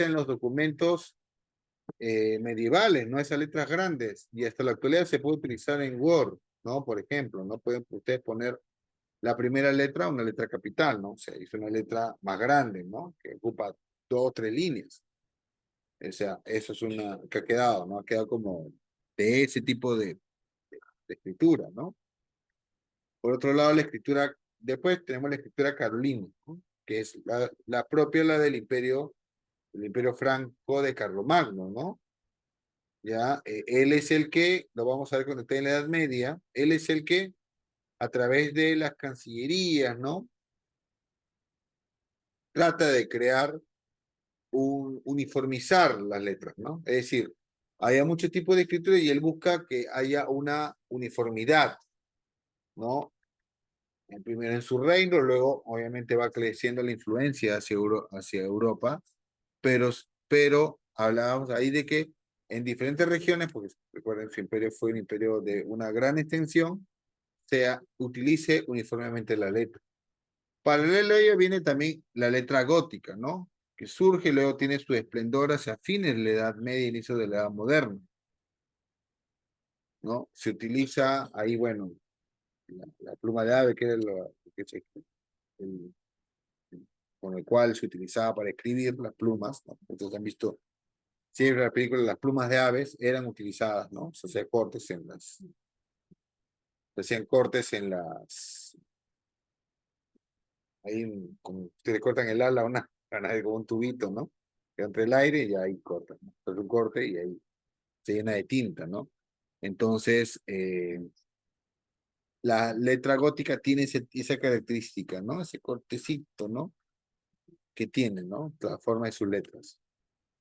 en los documentos medievales, ¿no? Esas letras grandes, y hasta la actualidad se puede utilizar en Word, ¿no? Por ejemplo, ¿no? Pueden ustedes poner la primera letra, una letra capital, ¿no? O sea, es una letra más grande, ¿no? Que ocupa 2 o 3 líneas. O sea, eso es una que ha quedado, ¿no? Ha quedado como de ese tipo de escritura, ¿no? Por otro lado, la escritura, después tenemos la escritura carolina, ¿no? Que es la propia, la del imperio franco de Carlomagno, ¿no? Ya, él es el que, lo vamos a ver cuando esté en la Edad Media, él es el que, a través de las cancillerías, ¿no? Trata de crear uniformizar las letras, ¿no? Es decir, hay muchos tipos de escritura y él busca que haya una uniformidad, ¿no? Primero en su reino, luego obviamente va creciendo la influencia hacia Europa, pero hablábamos ahí de que en diferentes regiones, porque recuerden, su imperio fue un imperio de una gran extensión, utilice uniformemente la letra. Paralelo a ello viene también la letra gótica, ¿no? Que surge y luego tiene su esplendor hacia fines de la Edad Media, inicio de la Edad Moderna, ¿no? Se utiliza ahí, bueno, la pluma de ave, que era el- con el cual se utilizaba para escribir las plumas, ¿no? Entonces han visto, siempre en la película, las plumas de aves eran utilizadas, ¿no? Se hacían cortes ahí como ustedes cortan el ala, como un tubito, ¿no? Que entre el aire y ahí cortan, ¿no? Entonces un corte y ahí se llena de tinta, ¿no? Entonces, la letra gótica tiene esa característica, ¿no? Ese cortecito, ¿no? Que tiene, ¿no? La forma de sus letras.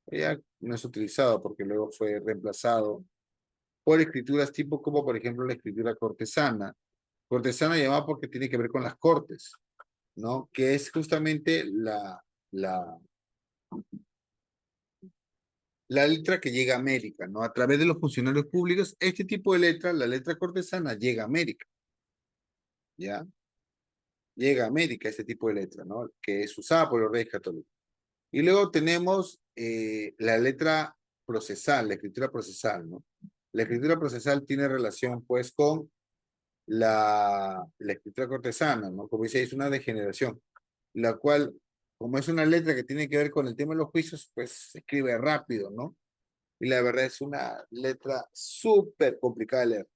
Ya no es utilizado porque luego fue reemplazado por escrituras tipo como, por ejemplo, la escritura cortesana. Cortesana llamada porque tiene que ver con las cortes, ¿no? Que es justamente la, la letra que llega a América, ¿no? A través de los funcionarios públicos, este tipo de letra, la letra cortesana, llega a América, ¿ya? Llega a América este tipo de letra, ¿no? Que es usada por los reyes católicos. Y luego tenemos la letra procesal, la escritura procesal, ¿no? La escritura procesal tiene relación, pues, con la escritura cortesana, ¿no? Como dice, es una degeneración, la cual, como es una letra que tiene que ver con el tema de los juicios, pues se escribe rápido, ¿no? Y la verdad es una letra súper complicada de leer.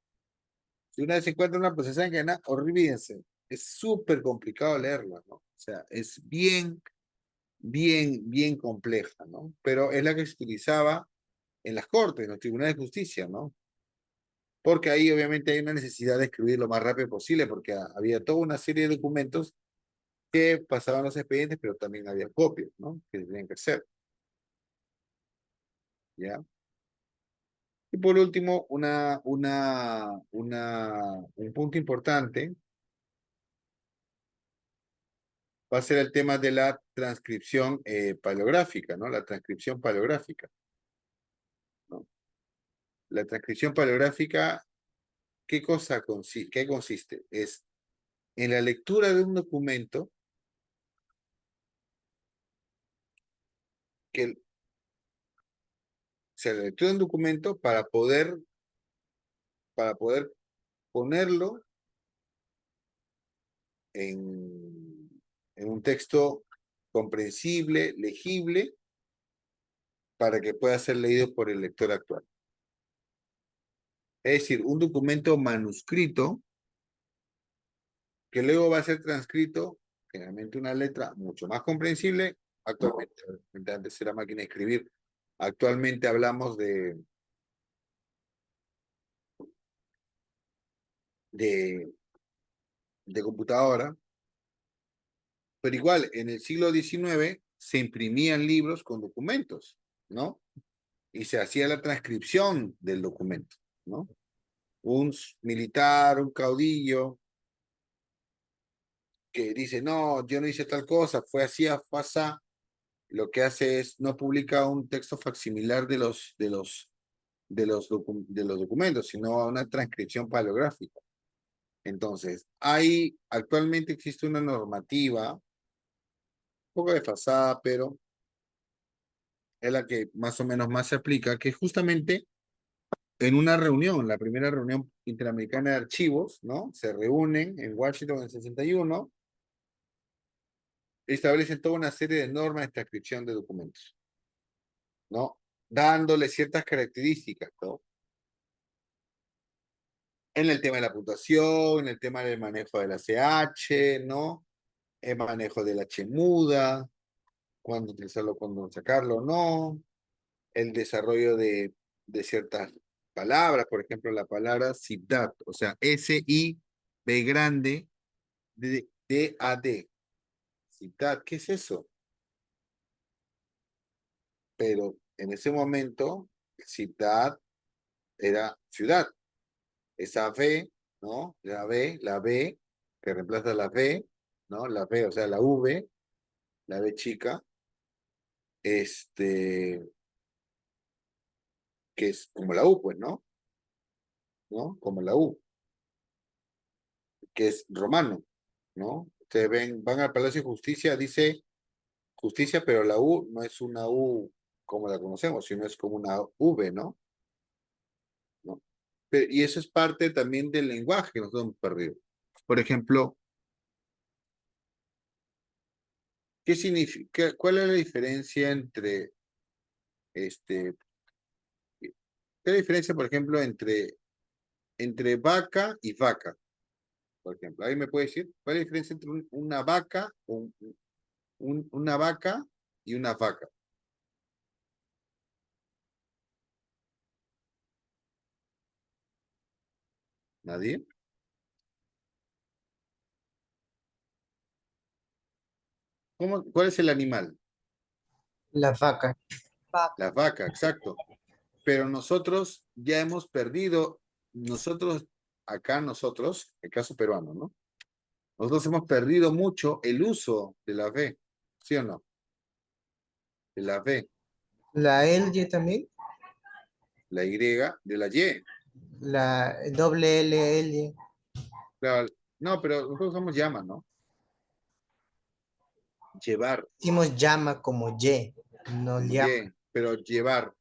Si una vez se encuentra una procesada que nada, olvídense, es súper complicado leerla, ¿no? O sea, es bien compleja, ¿no? Pero es la que se utilizaba en las cortes, en los tribunales de justicia, ¿no? Porque ahí obviamente hay una necesidad de escribir lo más rápido posible, porque había toda una serie de documentos que pasaban los expedientes, pero también había copias, ¿no? Que tenían que hacer, ¿ya? Y por último, un punto importante va a ser el tema de la transcripción paleográfica, ¿no? La transcripción paleográfica, ¿no? La transcripción paleográfica, ¿qué consiste? Es en la lectura de un documento que, o sea, la lectura de un documento para poder ponerlo en un texto comprensible, legible, para que pueda ser leído por el lector actual. Es decir, un documento manuscrito que luego va a ser transcrito, generalmente una letra mucho más comprensible, actualmente, antes era máquina de escribir, actualmente hablamos de, de computadora, pero igual en el siglo XIX se imprimían libros con documentos, ¿no? Y se hacía la transcripción del documento, ¿no? Un militar, un caudillo, que dice, no, yo no hice tal cosa, fue así, pasa, lo que hace es, no publica un texto facsimilar de los documentos, sino una transcripción paleográfica. Entonces, actualmente existe una normativa, un poco desfasada, pero es la que más o menos más se aplica, que justamente en una reunión, la primera reunión interamericana de archivos, ¿no? Se reúnen en Washington en el 61, establecen toda una serie de normas de transcripción de documentos, ¿no? Dándole ciertas características, ¿no? En el tema de la puntuación, en el tema del manejo de la CH, ¿no? El manejo de la H muda, cuándo utilizarlo, cuándo sacarlo, no. El desarrollo de ciertas palabras, por ejemplo, la palabra ciudad, o sea, S-I-B grande, D-A-D. Ciudad, ¿qué es eso? Pero en ese momento, ciudad era ciudad. Esa V, ¿no? La B, que reemplaza la V, ¿no? La V, o sea, la V chica, que es como la U, pues, ¿no? ¿No? Como la U, que es romano, ¿no? Ustedes ven, van al Palacio de Justicia, dice justicia, pero la U no es una U como la conocemos, sino es como una V, ¿no? ¿No? Y eso es parte también del lenguaje que nosotros hemos perdido. Por ejemplo, ¿qué significa, cuál es la diferencia entre, qué es la diferencia, por ejemplo, entre vaca y vaca? Por ejemplo, ahí me puede decir, ¿cuál es la diferencia entre una vaca, una vaca y una vaca? ¿Nadie? ¿Cuál es el animal? La vaca. La vaca, exacto. Pero nosotros ya hemos perdido, nosotros, el caso peruano, ¿no? Nosotros hemos perdido mucho el uso de la V, ¿sí o no? De la V, La L también. la Y, de la Y. La doble L, L. Claro, no, pero nosotros usamos llama, ¿no? Llevar, Hicimos llama como Y, no como llama. Y, pero llevar,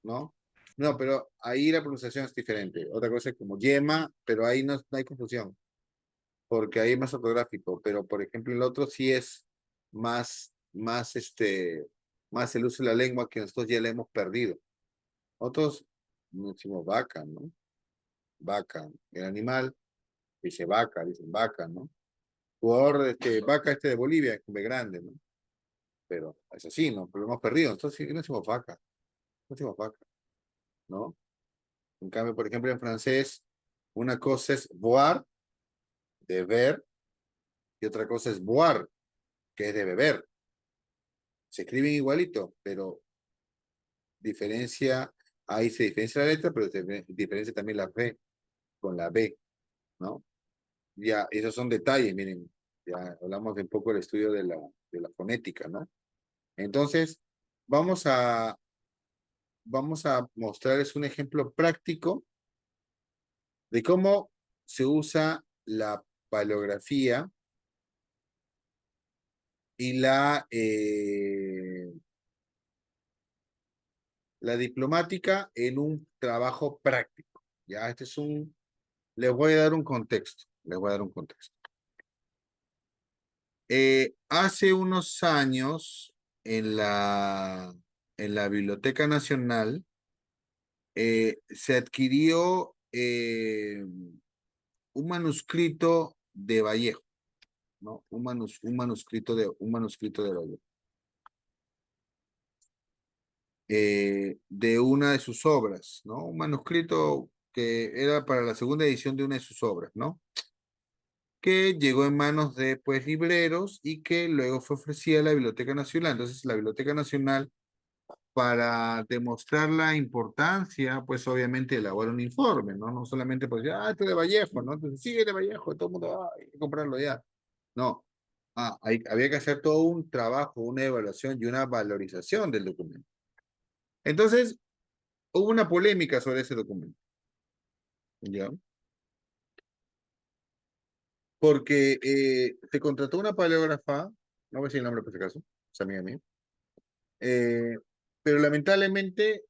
¿no? No, pero ahí la pronunciación es diferente. Otra cosa es como yema, pero ahí no hay confusión, porque ahí es más ortográfico, pero por ejemplo el otro sí es más el uso de la lengua que nosotros ya le hemos perdido. Otros no decimos vaca, ¿no? Vaca, el animal dice vaca, dicen vaca, ¿no? Jugador, vaca de Bolivia, es B grande, ¿no? Pero es así, ¿no? Pero lo hemos perdido, entonces sí, no decimos vaca, no decimos vaca, ¿no? En cambio, por ejemplo, en francés, una cosa es boire, de ver, y otra cosa es boire, que es de beber. Se escriben igualito, pero ahí se diferencia la letra, pero se diferencia también la V con la B, ¿no? Ya, esos son detalles, miren, ya hablamos de un poco del estudio de la fonética, ¿no? Entonces, vamos a, vamos a mostrarles un ejemplo práctico de cómo se usa la paleografía y la diplomática en un trabajo práctico. Ya, les voy a dar un contexto, les voy a dar un contexto. Hace unos años, en la Biblioteca Nacional, se adquirió un manuscrito de Vallejo, ¿no? Un manuscrito de Vallejo. De una de sus obras, ¿no? Un manuscrito que era para la segunda edición de una de sus obras, ¿no? Que llegó en manos de, pues, libreros y que luego fue ofrecida a la Biblioteca Nacional. Entonces, la Biblioteca Nacional, para demostrar la importancia, pues, obviamente, elabora un informe, ¿no? No solamente, pues, ya, esto es de Vallejo, ¿no? Entonces, sí, es de Vallejo, todo el mundo va hay que comprarlo ya. No. Había que hacer todo un trabajo, una evaluación y una valorización del documento. Entonces, hubo una polémica sobre ese documento. ¿Ya? Porque se contrató una paleógrafa, no voy a decir el nombre por si acaso, es amiga mía, eh, pero lamentablemente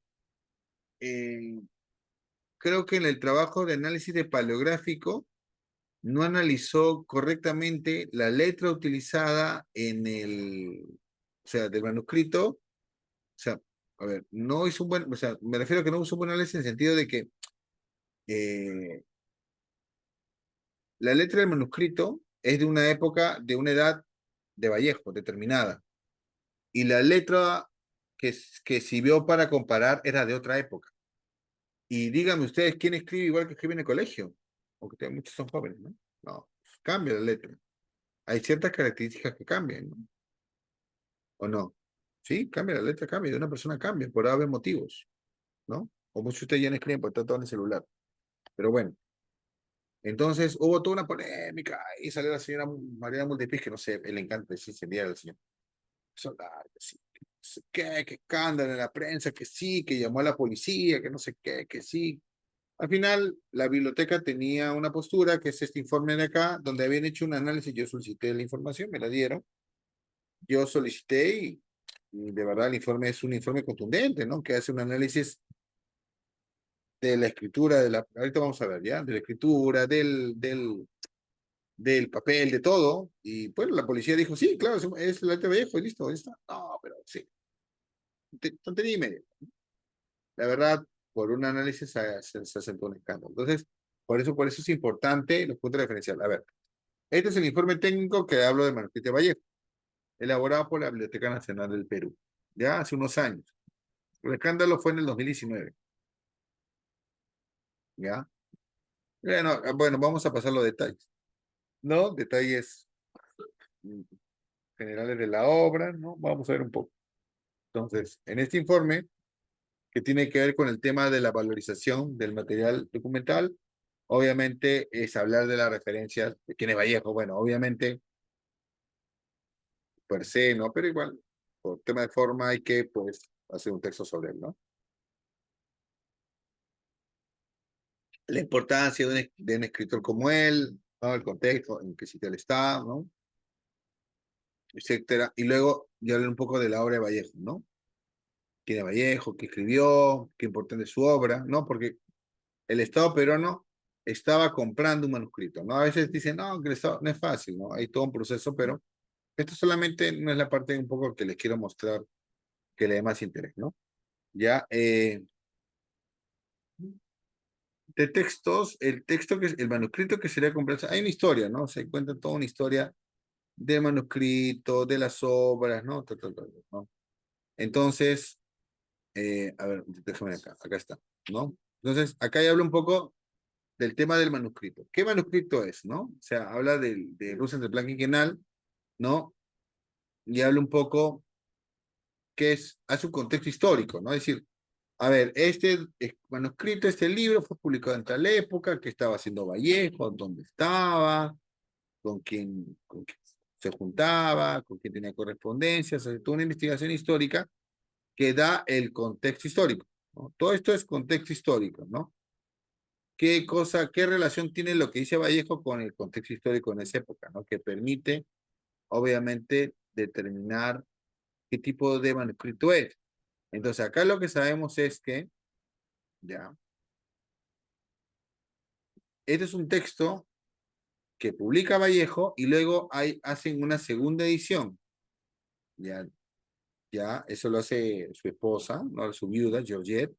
creo que en el trabajo de análisis de paleográfico no analizó correctamente la letra utilizada en o sea, del manuscrito. O sea, a ver, no hizo un buen, o sea, me refiero a que no hizo un buen análisis en el sentido de que eh, la letra del manuscrito es de una época, de una edad de Vallejo determinada. Y la letra que sirvió para comparar era de otra época. Y díganme ustedes, ¿quién escribe igual que escribe en el colegio? Porque muchos son jóvenes, ¿no? No, cambia la letra. Hay ciertas características que cambian, ¿no? ¿O no? Sí, cambia la letra, cambia, de una persona cambia, por haber motivos, ¿no? O muchos de ustedes ya no escriben porque está todo en el celular. Pero bueno, entonces hubo toda una polémica y salió la señora Mariana Multipis, que no sé, le encanta decir incendiaria al señor. Solar, que sí, que no sé qué, que escándalo en la prensa, que sí, que llamó a la policía, que no sé qué, que sí. Al final, la biblioteca tenía una postura, que es este informe de acá, donde habían hecho un análisis, yo solicité la información, me la dieron, yo solicité y de verdad el informe es un informe contundente, ¿no? Que hace un análisis de la escritura, ahorita vamos a ver, ¿ya? De la escritura, del papel, de todo, y pues la policía dijo, sí, claro, es el arte viejo, y listo, ahí está. No, pero sí, tontería y media. La verdad, por un análisis se asentó un escándalo. Entonces, por eso es importante los puntos referenciales. A ver, este es el informe técnico que hablo de manuscrito de Vallejo, elaborado por la Biblioteca Nacional del Perú, ya hace unos años. El escándalo fue en el 2019, ¿ya? Bueno, vamos a pasar los detalles, ¿no? Detalles mm, generales de la obra, ¿no? Vamos a ver un poco. Entonces, en este informe, que tiene que ver con el tema de la valorización del material documental, obviamente es hablar de las referencias de quién es Vallejo. Bueno, obviamente, per se, ¿no? Pero igual, por tema de forma hay que, pues, hacer un texto sobre él, ¿no? La importancia de un escritor como él, ¿no? El contexto en que sitio él está, ¿no? Etcétera. Y luego, ya hablar un poco de la obra de Vallejo, ¿no? ¿Quién es Vallejo? ¿Qué escribió? ¿Qué importante es su obra? ¿No? Porque el Estado peruano estaba comprando un manuscrito, ¿no? A veces dicen, no, que el Estado no es fácil, ¿no? Hay todo un proceso, pero esto solamente no es la parte un poco que les quiero mostrar que le dé más interés, ¿no? Ya, de textos, el manuscrito que sería comprado, hay una historia, ¿no? Se cuenta toda una historia del manuscrito, de las obras, ¿no? ¿No? Entonces, a ver, déjame acá está, ¿no? Entonces, acá ya hablo un poco del tema del manuscrito. ¿Qué manuscrito es, no? O sea, habla de Rusia entre Plan Quinquenal, ¿no? Y habla un poco qué es, hace un contexto histórico, ¿no? Es decir, a ver, este manuscrito, este libro fue publicado en tal época, qué estaba haciendo Vallejo, dónde estaba, con quién se juntaba, con quién tenía correspondencia, o sea, toda una investigación histórica que da el contexto histórico, ¿no? Todo esto es contexto histórico, ¿no? ¿Qué cosa, qué relación tiene lo que dice Vallejo con el contexto histórico en esa época, ¿no? Que permite, obviamente, determinar qué tipo de manuscrito es. Entonces, acá lo que sabemos es que, ya, este es un texto que publica Vallejo y luego hacen una segunda edición. Ya, ya, eso lo hace su esposa, ¿no? Su viuda, Georgette,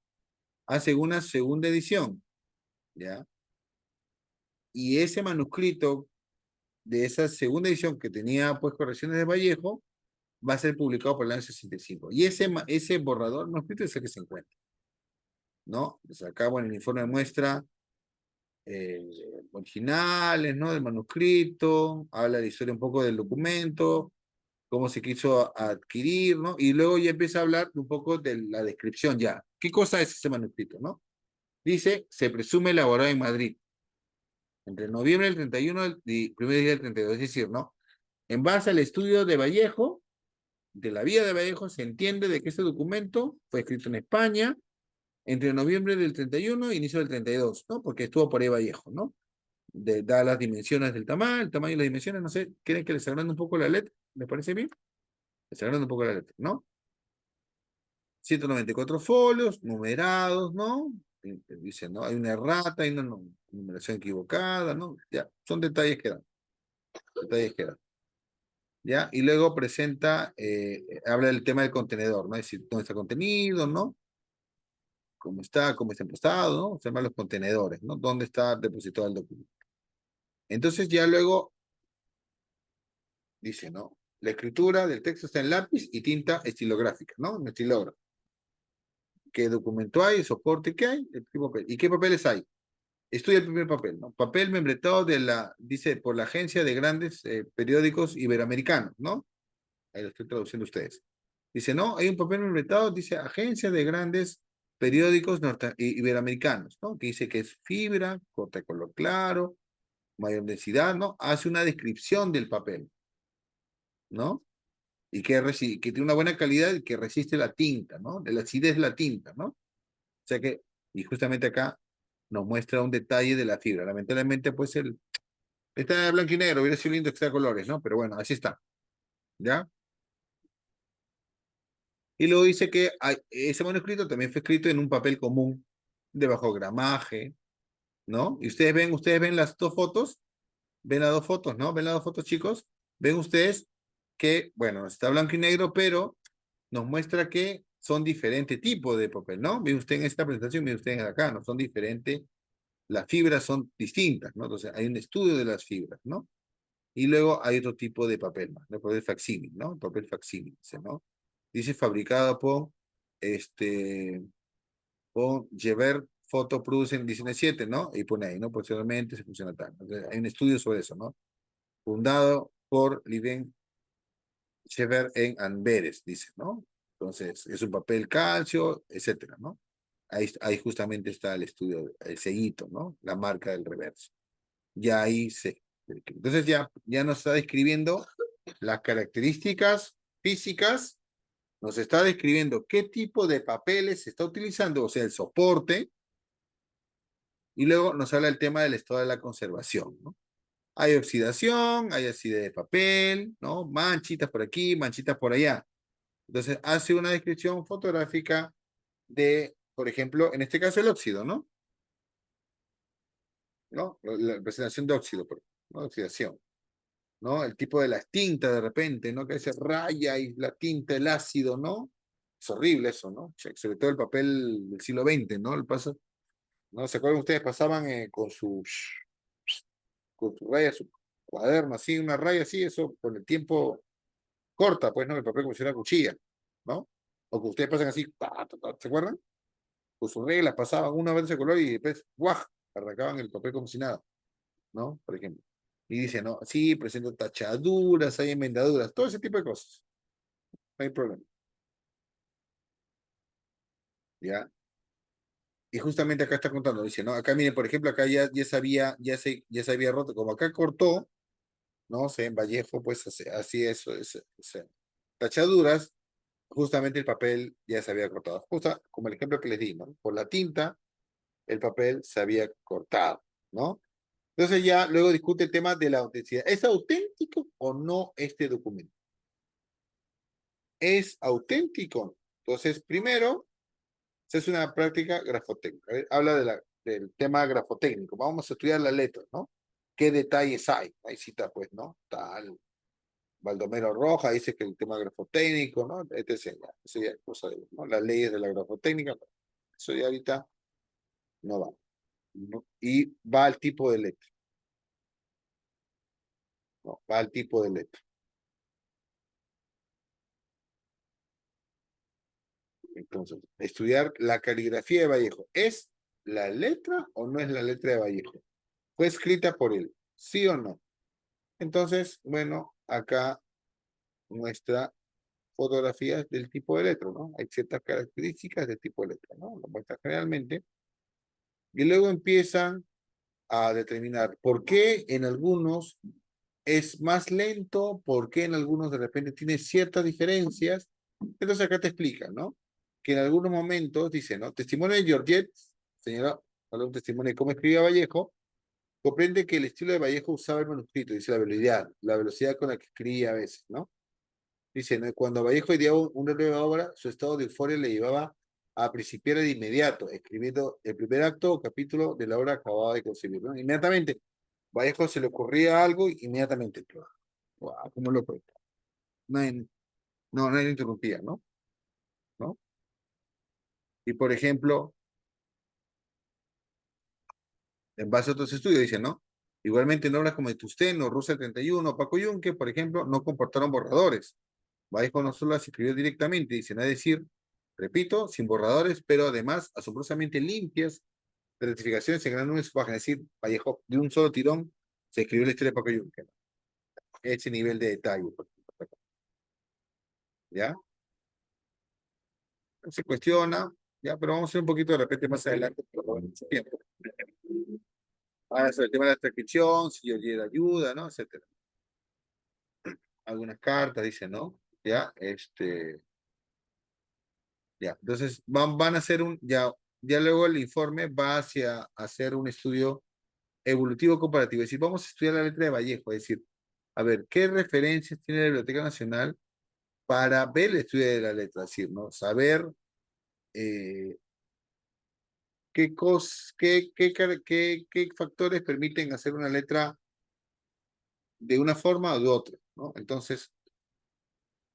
hace una segunda edición, ¿ya? Y ese manuscrito de esa segunda edición que tenía pues correcciones de Vallejo va a ser publicado por el año 65. Y ese borrador manuscrito es el que se encuentra, ¿no? Pues acá, bueno, el informe muestra originales, ¿no? Del manuscrito, habla de la historia un poco del documento, cómo se quiso adquirir, ¿no? Y luego ya empieza a hablar un poco de la descripción ya. ¿Qué cosa es ese manuscrito, no? Dice, se presume elaborado en Madrid, entre noviembre del 31 y primer día del 32, es decir, ¿no? En base al estudio de Vallejo, de la vida de Vallejo, se entiende de que este documento fue escrito en España entre noviembre del 31 e inicio del 32, ¿no? Porque estuvo por ahí Vallejo, ¿no? Da las dimensiones del tamaño, el tamaño y las dimensiones, no sé, ¿quieren que les agrande un poco la letra? ¿Les parece bien? Les agrande un poco la letra, ¿no? 194 folios, numerados, ¿no? Dice, ¿no? Hay una errata, hay una numeración equivocada, ¿no? Ya, son detalles que dan. Detalles que dan. ¿Ya? Y luego presenta, habla del tema del contenedor, ¿no? Es decir, dónde está contenido, ¿no? Cómo está empostado, ¿no? Se llaman los contenedores, ¿no? ¿Dónde está depositado el documento? Entonces ya luego dice, ¿no? La escritura del texto está en lápiz y tinta estilográfica, ¿no? En estilógrafo. ¿Qué documento hay? ¿Soporte qué hay? ¿Qué papel? ¿Y qué papeles hay? Estudia el primer papel, ¿no? Papel membretado dice, por la Agencia de Grandes Periódicos Iberoamericanos, ¿no? Ahí lo estoy traduciendo a ustedes. Dice, no, hay un papel membretado, dice Agencia de Grandes Periódicos Iberoamericanos, ¿no? Que dice que es fibra, corta de color claro, mayor densidad, ¿no? Hace una descripción del papel, ¿no? Y que tiene una buena calidad y que resiste la tinta, ¿no? La acidez de la tinta, ¿no? O sea que, y justamente acá nos muestra un detalle de la fibra. Lamentablemente, pues está blanco y negro, hubiera sido lindo extra colores, ¿no? Pero bueno, así está, ¿ya? Y luego dice que ese manuscrito también fue escrito en un papel común, de bajo gramaje, ¿no? Y ustedes ven las dos fotos, ven las dos fotos, ¿no? Ven las dos fotos, chicos. Ven ustedes que, bueno, está blanco y negro, pero nos muestra que son diferentes tipos de papel, ¿no? Ve usted en esta presentación, ve usted en acá, ¿no? Son diferentes, las fibras son distintas, ¿no? Entonces hay un estudio de las fibras, ¿no? Y luego hay otro tipo de papel más, el papel facsímil, ¿no? El papel facsímil, dice, ¿no? Dice fabricado por Geber Photo Producen 17, ¿no? Y pone ahí, ¿no? Posteriormente se funciona tal. Entonces, hay un estudio sobre eso, ¿no? Fundado por Liven Geber en Amberes, dice, ¿no? Entonces, es un papel calcio, etcétera, ¿no? Ahí justamente está el estudio, el sellito, ¿no? La marca del reverso. Ya ahí se. Entonces ya nos está describiendo las características físicas, nos está describiendo qué tipo de papeles se está utilizando, o sea, el soporte, y luego nos habla del tema del estado de la conservación, ¿no? Hay oxidación, hay acidez de papel, ¿no? Manchitas por aquí, manchitas por allá. Entonces hace una descripción fotográfica de, por ejemplo, en este caso el óxido, ¿no? ¿No? La presentación de óxido, ¿no? Oxidación, ¿no? El tipo de las tintas de repente, ¿no? Que se raya y la tinta, el ácido, ¿no? Es horrible eso, ¿no? Sobre todo el papel del siglo XX, ¿no? El paso, ¿no? ¿Se acuerdan ustedes? Pasaban con su raya, su cuaderno, así, una raya así, eso con el tiempo corta, pues, ¿no? El papel como si fuera una cuchilla, ¿no? O que ustedes pasan así, ¿se acuerdan? Con sus reglas pasaban una vez ese color y después, ¡guau! Arrancaban el papel como si nada, ¿no? Por ejemplo. Y dice, ¿no? Sí, presenta tachaduras, hay enmendaduras, todo ese tipo de cosas. No hay problema. ¿Ya? Y justamente acá está contando, dice, ¿no? Acá miren, por ejemplo, acá ya se había roto, como acá cortó, ¿no? En Vallejo, pues así es, tachaduras, justamente el papel ya se había cortado. Justo como el ejemplo que les di, ¿no? Por la tinta, el papel se había cortado, ¿no? Entonces ya luego discute el tema de la autenticidad. ¿Es auténtico o no este documento? ¿Es auténtico? Entonces, primero, se hace una práctica grafotécnica. Habla del tema grafotécnico. Vamos a estudiar las letras, ¿no? ¿Qué detalles hay? Ahí cita, pues, ¿no? Tal. Baldomero Roja dice que el tema grafotécnico, ¿no? Etc. Eso ya es cosa de, ¿no? Las leyes de la grafotécnica. Eso ya ahorita no va, ¿no? Y va al tipo de letra. No, va al tipo de letra. Entonces, estudiar la caligrafía de Vallejo. ¿Es la letra o no es la letra de Vallejo? ¿Fue escrita por él? ¿Sí o no? Entonces, bueno, acá muestra fotografías del tipo de letra, ¿no? Hay ciertas características del tipo de letra, ¿no? Lo muestra generalmente. Y luego empiezan a determinar por qué en algunos es más lento, por qué en algunos de repente tiene ciertas diferencias. Entonces acá te explican, ¿no? Que en algunos momentos dice, ¿no? Testimonio de Georgette, señora, habla un testimonio de cómo escribía Vallejo, comprende que el estilo de Vallejo usaba el manuscrito, dice la velocidad con la que escribía a veces, ¿no? Dice, ¿no? Cuando Vallejo ideaba una nueva obra, su estado de euforia le llevaba a principiar de inmediato, escribiendo el primer acto o capítulo de la obra acabada de concebir, ¿no? Inmediatamente, Vallejo se le ocurría algo, inmediatamente entraba. Guau, ¿cómo lo puede? Nadie, no, nadie lo interrumpía, ¿no? ¿No? Y por ejemplo, en base a otros estudios, dicen, ¿no? Igualmente en obras como Etusteno, Rusia 31, Paco Yunque, por ejemplo, no comportaron borradores. Vallejo no solo las escribió directamente, dicen, es decir, repito, sin borradores, pero además asombrosamente limpias, de rectificaciones en gran número de su página. Es decir, Vallejo, de un solo tirón, se escribió la historia de Paco Yunque, ¿no? Ese nivel de detalle, por ejemplo, ¿ya? Se cuestiona, ya, pero vamos a hacer un poquito de repente más adelante, pero no hay mucho tiempo. Ahora sobre el tema de la transcripción, si yo le ayuda, ¿no? Etcétera. Algunas cartas dicen, ¿no? Ya, ya. Entonces van a hacer ya luego el informe va hacia hacer un estudio evolutivo comparativo. Es decir, vamos a estudiar la letra de Vallejo, es decir, a ver, ¿qué referencias tiene la Biblioteca Nacional para ver el estudio de la letra? Es decir, ¿no? Saber eh, qué factores permiten hacer una letra de una forma o de otra, ¿no? Entonces,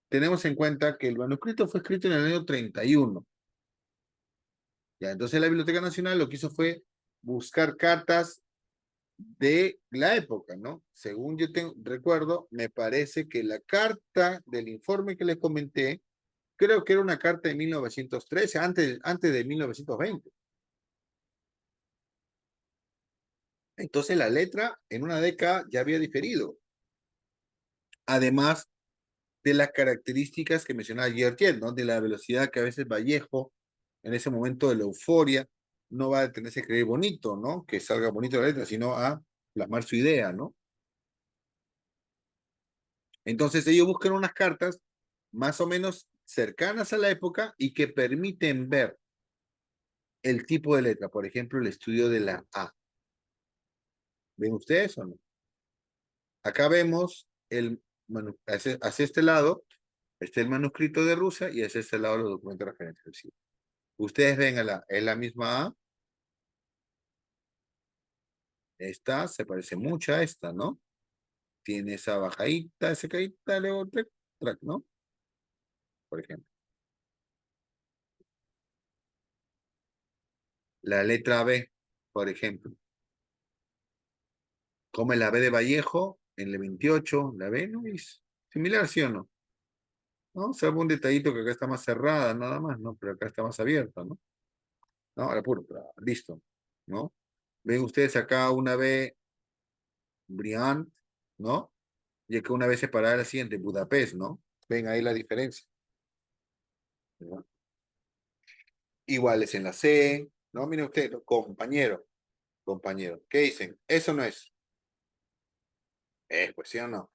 tenemos en cuenta que el manuscrito fue escrito en el año 31. Ya, entonces la Biblioteca Nacional lo que hizo fue buscar cartas de la época, ¿no? Según yo recuerdo, me parece que la carta del informe que les comenté, creo que era una carta de 1913, antes de 1920. Entonces la letra en una década ya había diferido. Además de las características que mencionaba Guillertier, ¿no? De la velocidad que a veces Vallejo, en ese momento de la euforia, no va a detenerse a escribir bonito, ¿no? Que salga bonito la letra, sino a plasmar su idea, ¿no? Entonces ellos buscan unas cartas más o menos cercanas a la época y que permiten ver el tipo de letra, por ejemplo, el estudio de la A. ¿Ven ustedes o no? Acá vemos hacia este lado está el manuscrito de Rusia y hacia este lado los documentos referenciales. Ustedes ven es la misma A. Esta se parece mucho a esta, ¿no? Tiene esa bajadita, esa caída, luego track, ¿no? Por ejemplo. La letra B, por ejemplo. Como es la B de Vallejo, en el 28, la B no es similar, ¿sí o no? ¿No? Salvo un detallito que acá está más cerrada, nada más, ¿no? Pero acá está más abierta, ¿no? No, la púrpura, listo, ¿no? Ven ustedes acá una B Briand, ¿no? Y acá una B separada de la siguiente, Budapest, ¿no? Ven ahí la diferencia. ¿No? Iguales en la C, ¿no? Miren ustedes, compañero, compañero. ¿Qué dicen? Eso no es. Pues, ¿sí o no?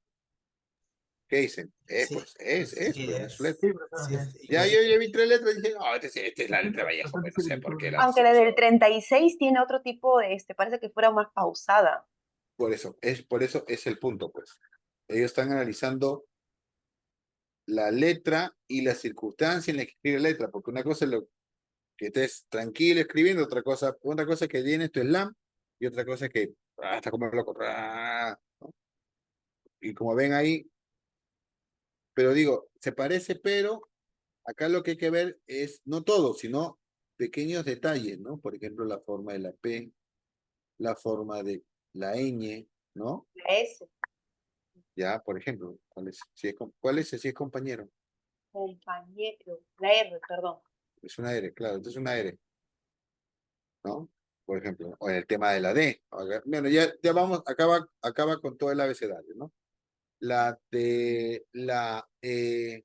¿Qué dicen? Sí, Pues, sí pues, es su es. letra. Sí es. Ya yo vi tres letras y dije, no, esta es la letra de Vallejo, pero no sé por qué la Aunque la pusimos. del 36 tiene otro tipo de, parece que fuera más pausada. Por eso es el punto, pues. Ellos están analizando la letra y la circunstancia en la que escribe la letra, porque una cosa es lo que estés tranquilo escribiendo, otra cosa es que tienes tu slam y otra cosa es que está como loco. ¿No? Y como ven ahí, pero digo, se parece, pero acá lo que hay que ver es no todo, sino pequeños detalles, ¿no? Por ejemplo, la forma de la P, la forma de la ñ, ¿no? La S, Ya, por ejemplo, ¿cuál es si es compañero? compañero, la R, perdón. Es una R, claro, entonces una R, ¿no? Por ejemplo, o en el tema de la D. Bueno, ya vamos, acaba con todo el abecedario, ¿no? La T, la E,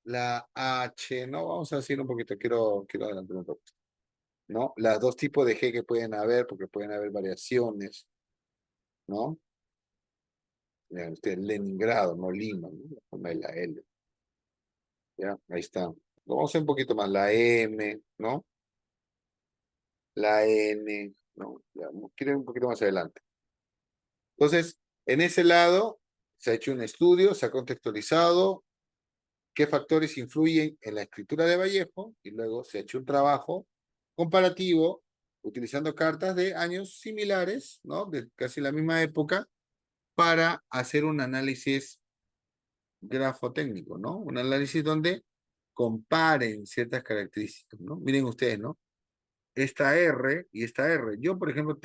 la H, ¿no? Vamos a decir un poquito, quiero adelantar un poco, ¿no? Las dos tipos de G que pueden haber, porque pueden haber variaciones, ¿no? Vean ustedes, Leningrado, no Lima, ¿no? La forma de la L. Ya, ahí está. Vamos a hacer un poquito más, la M, ¿no? La N, ¿no? Ya, quiero ir un poquito más adelante. Entonces, en ese lado se ha hecho un estudio, se ha contextualizado qué factores influyen en la escritura de Vallejo y luego se ha hecho un trabajo comparativo utilizando cartas de años similares, ¿no? De casi la misma época, para hacer un análisis grafotécnico, ¿no? Un análisis donde comparen ciertas características, ¿no? Miren ustedes, ¿no? Esta R y esta R. Yo, por ejemplo,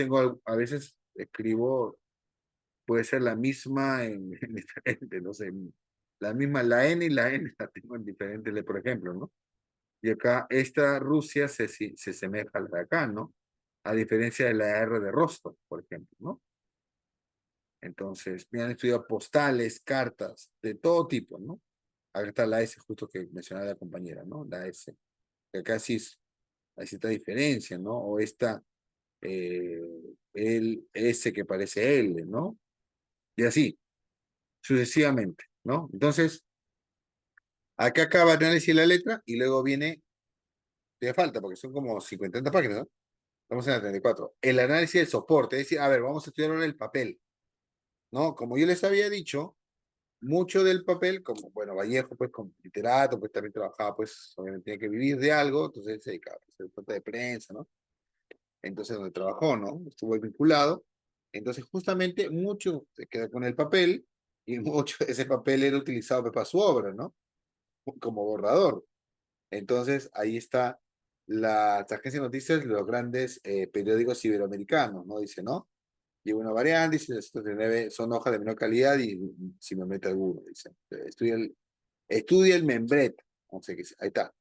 a veces escribo, puede ser la misma en diferente, no sé, la misma, la N y la N la tengo en diferentes, por ejemplo, ¿no? Y acá esta Rusia se asemeja a la de acá, ¿no? A diferencia de la R de Rostov, por ejemplo, ¿no? Entonces, me han estudiado postales, cartas, de todo tipo, ¿no? Acá está la S justo que mencionaba la compañera, ¿no? La S. Que acá sí hay cierta diferencia, ¿no? O esta, el S que parece L, ¿no? Y así, sucesivamente, ¿no? Entonces, acá acaba de análisis la letra y luego viene, te falta porque son como 50 páginas, ¿no? Estamos en la 34. El análisis del soporte, es decir, a ver, vamos a estudiar ahora el papel, ¿no? Como yo les había dicho, mucho del papel, como, bueno, Vallejo, pues, como literato, pues también trabajaba, pues, obviamente tenía que vivir de algo, entonces él se dedicaba a hacer nota de prensa, ¿no? Entonces, donde trabajó, ¿no? Estuvo vinculado. Entonces, justamente, mucho se queda con el papel y mucho de ese papel era utilizado pues, para su obra, ¿no? Como borrador. Entonces, ahí está las agencias de noticias de los grandes periódicos iberoamericanos, ¿no? Dice, ¿no? Lleva una variante, dice, 139 son hojas de menor calidad y si me mete alguno, dice. Estudia el membrete, no sé qué es, ahí está.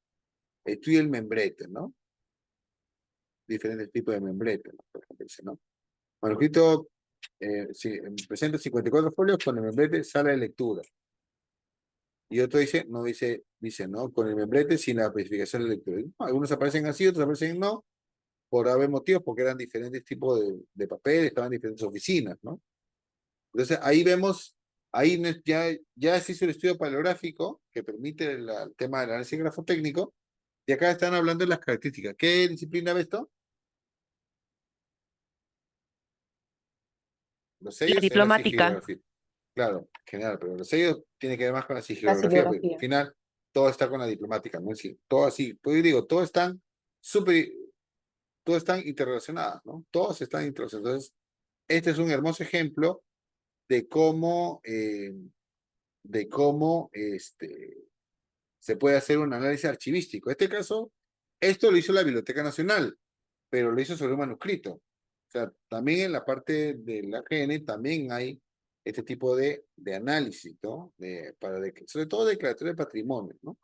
Estudia el membrete, ¿no? Diferentes tipos de membrete, ¿no? Por ejemplo, dice, ¿no? Manuscrito, sí, presenta 54 folios con el membrete, sala de lectura. Y otro dice, no dice, ¿no? Con el membrete sin la especificación de lectura. No, algunos aparecen así, otros aparecen no, por haber motivos, porque eran diferentes tipos de papel, estaban en diferentes oficinas, ¿no? Entonces ahí vemos, ahí ya se hizo el estudio paleográfico que permite el tema del análisis grafotécnico, y acá están hablando de las características. ¿Qué disciplina ves esto? Los La sellos es la diplomática. sigilografía. Claro, genial, pero los sellos tiene que ver más con la La sigilografía, porque al serigrafía. final todo está con la diplomática, ¿no? Es decir, todo así, pues yo digo, todos están todos están interrelacionados, ¿no? Todos están interrelacionados. Entonces, este es un hermoso ejemplo de cómo se puede hacer un análisis archivístico. En este caso, esto lo hizo la Biblioteca Nacional, pero lo hizo sobre un manuscrito. O sea, también en la parte del AGN también hay este tipo de análisis, ¿no? Sobre todo declaratorio de patrimonio, ¿no?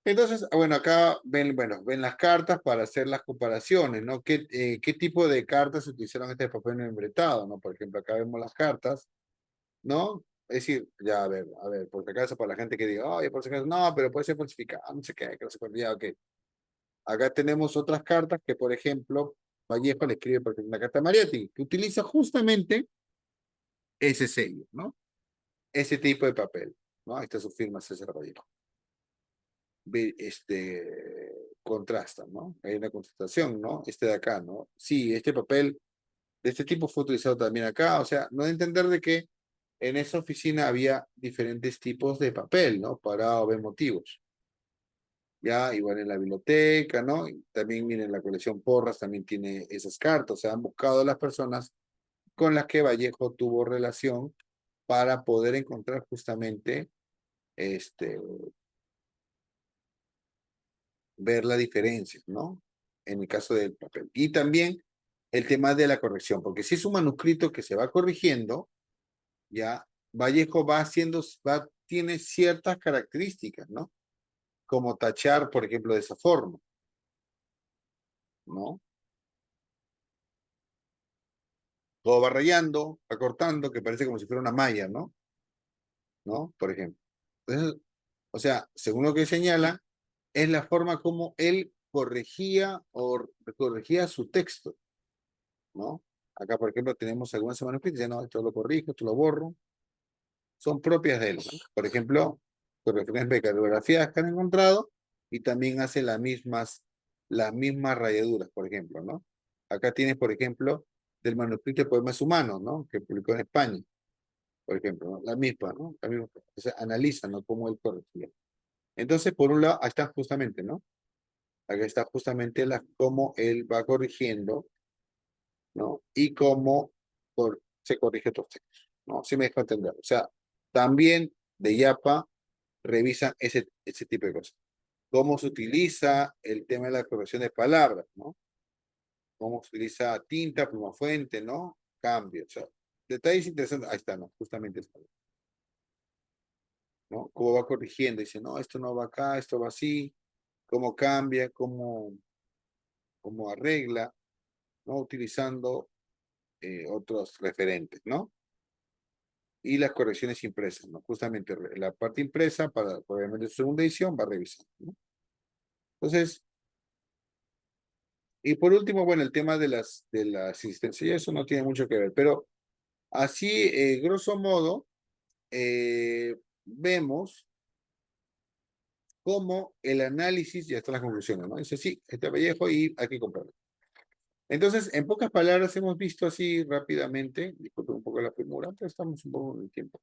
Entonces, bueno, acá ven las cartas para hacer las comparaciones, ¿no? ¿Qué tipo de cartas se utilizaron en este papel membretado, ¿no? Por ejemplo, acá vemos las cartas, ¿no? Es decir, ya, a ver, por si acaso, para la gente que diga, oye, por si acaso, no, pero puede ser falsificado, no sé qué, que no sé cuánto, ya, ok. Acá tenemos otras cartas que, por ejemplo, Vallejo le escribe, por ejemplo, una carta a Mariatti, que utiliza justamente ese sello, ¿no? Ese tipo de papel, ¿no? Ahí está su firma, César Vallejo. Contrastan, ¿no? Hay una contrastación, ¿no? Este de acá, ¿no? Sí, este papel de este tipo fue utilizado también acá, o sea, no de entender de que en esa oficina había diferentes tipos de papel, ¿no? Para ver motivos. Ya, igual en la biblioteca, ¿no? Y también miren, la colección Porras también tiene esas cartas, o sea, han buscado a las personas con las que Vallejo tuvo relación para poder encontrar justamente, ver la diferencia, ¿no? En el caso del papel. Y también el tema de la corrección, porque si es un manuscrito que se va corrigiendo, ya Vallejo tiene ciertas características, ¿no? Como tachar, por ejemplo, de esa forma, ¿no? Todo va rayando, va cortando, que parece como si fuera una malla, ¿no? ¿No? Por ejemplo. Entonces, o sea, según lo que señala, es la forma como él corregía su texto, ¿no? Acá, por ejemplo, tenemos algunas manuscritos, no, esto lo corrijo, esto lo borro, son propias de él, ¿no? Por ejemplo, correcciones de cartografías que han encontrado y también hace las mismas rayaduras, por ejemplo, ¿no? Acá tienes, por ejemplo, del manuscrito de Poemas Humanos, ¿no? Que publicó en España. por ejemplo, ¿no? La misma, ¿no? La misma, o sea, analiza, ¿no? Cómo él corregía. Entonces, por un lado, ahí está justamente, ¿no? Acá está justamente cómo él va corrigiendo, ¿no? Y cómo se corrige otros textos, ¿no? Si me dejo entender. O sea, también de Yapa revisan ese tipo de cosas. Cómo se utiliza el tema de la corrección de palabras, ¿no? Cómo se utiliza tinta, pluma fuente, ¿no? Cambio, o sea, detalles interesantes. Ahí está, ¿no? Justamente está, ¿no? Cómo va corrigiendo, dice, no, esto no va acá, esto va así, cómo cambia, cómo arregla, ¿no? Utilizando otros referentes, ¿no? Y las correcciones impresas, ¿no? Justamente la parte impresa, para obviamente su segunda edición, va a revisar, ¿no? Entonces, y por último, bueno, el tema de la asistencia, y eso no tiene mucho que ver, pero así, grosso modo, vemos cómo el análisis, ya están las conclusiones, ¿no? Dice, sí, este Vallejo y hay que comprarlo. Entonces, en pocas palabras, hemos visto así rápidamente, disculpen un poco la premura, pero estamos un poco en el tiempo.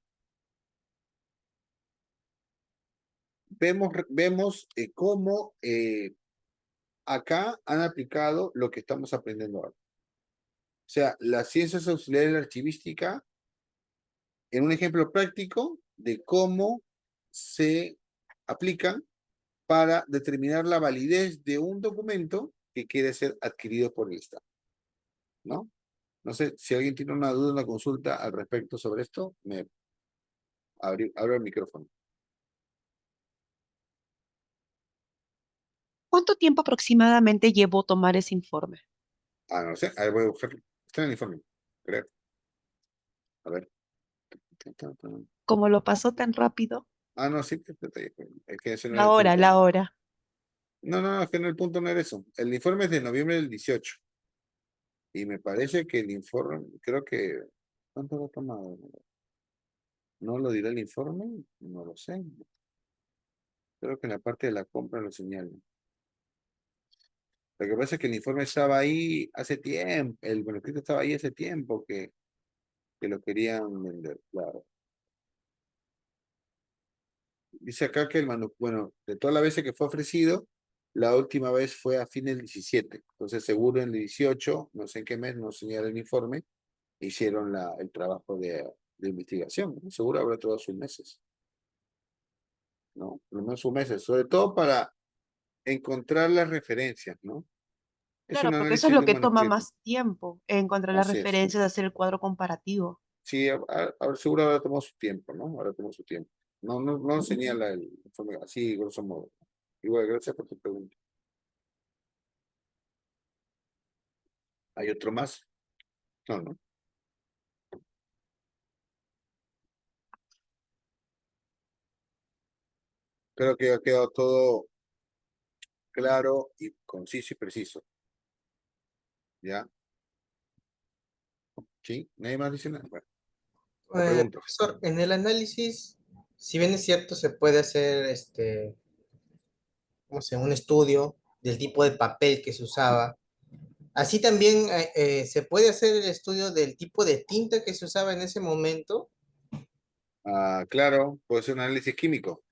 Vemos cómo acá han aplicado lo que estamos aprendiendo ahora. O sea, las ciencias auxiliares de la archivística, en un ejemplo práctico de cómo se aplican para determinar la validez de un documento que quiere ser adquirido por el Estado, ¿no? No sé si alguien tiene una duda, una consulta al respecto sobre esto, me abro el micrófono. ¿Cuánto tiempo aproximadamente llevó tomar ese informe? Ah, no sé, a ver, voy a buscarlo. Está en el informe, creo. A ver. Como lo pasó tan rápido, Ah, no, sí, es que ese no era la el hora, punto. la hora. No, es que no, el punto no era eso. El informe es de noviembre del 18. Y me parece que el informe, creo que, ¿cuánto lo ha tomado? ¿No lo dirá el informe? No lo sé. Creo que en la parte de la compra lo señala. Lo que pasa es que el informe estaba ahí hace tiempo, el manuscrito estaba ahí hace tiempo que lo querían vender, claro. Dice acá que el manuscrito, bueno, de todas las veces que fue ofrecido, la última vez fue a fines del 17. Entonces seguro en el 18, no sé en qué mes, no señala el informe, hicieron el trabajo de investigación, ¿no? Seguro habrá todos sus meses, ¿no? Por lo menos sus meses, sobre todo para encontrar las referencias, ¿no? Es Claro, un porque eso es análisis lo de un que toma manuscrito, más tiempo, encontrar las así es. referencias, hacer el cuadro comparativo. Sí, seguro habrá tomado su tiempo, ¿no? Habrá tomado su tiempo. No señala el informe así, grosso modo. Igual, gracias por tu pregunta. ¿Hay otro más? No. Creo que ha quedado todo claro y conciso y preciso. ¿Ya? ¿Sí? ¿Nadie más dice nada? Bueno, o preguntas. Profesor, en el análisis, si bien es cierto, se puede hacer ¿cómo se llama? Un estudio del tipo de papel que se usaba. Así también se puede hacer el estudio del tipo de tinta que se usaba en ese momento. Ah, claro, puede ser un análisis químico.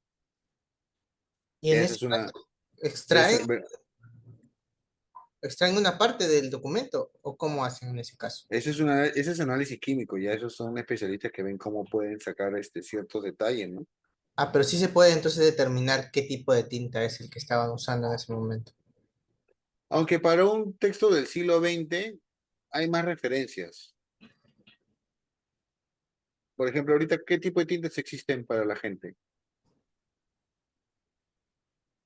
Y en Esa ese es una. caso, Esa, extraen una parte del documento, o cómo hacen en ese caso. ese es análisis químico, ya esos son especialistas que ven cómo pueden sacar ciertos detalles, ¿no? Ah, pero sí se puede entonces determinar qué tipo de tinta es el que estaban usando en ese momento. Aunque para un texto del siglo XX hay más referencias. Por ejemplo, ahorita, ¿qué tipo de tintas existen para la gente?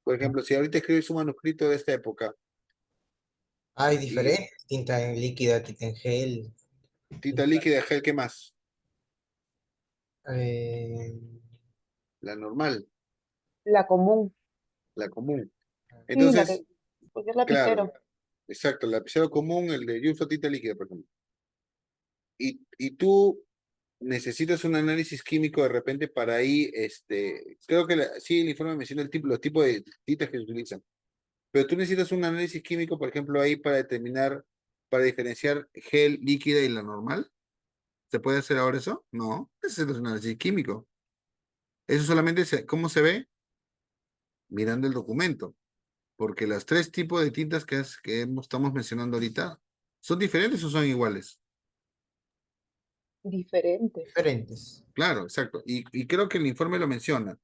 Por ejemplo, si ahorita escribes un manuscrito de esta época Hay y diferentes, tinta en líquida, tinta en gel. tinta líquida, gel, ¿qué más? eh, La normal, La común. la común. Sí, la que, Entonces, cualquier claro, lapicero. exacto, el lapicero común, el de uso tinta líquida, por ejemplo. Y tú necesitas un análisis químico de repente para ahí, creo que sí, el informe menciona los tipos de tintas que se utilizan, pero tú necesitas un análisis químico, por ejemplo, ahí para determinar, para diferenciar gel, líquida y la normal. ¿Se puede hacer ahora eso? No, ese es un análisis químico. Eso solamente ¿cómo se ve? Mirando el documento. Porque los tres tipos de tintas estamos mencionando ahorita, ¿son diferentes o son iguales? Diferente. Diferentes. Claro, exacto. Y creo que el informe lo menciona.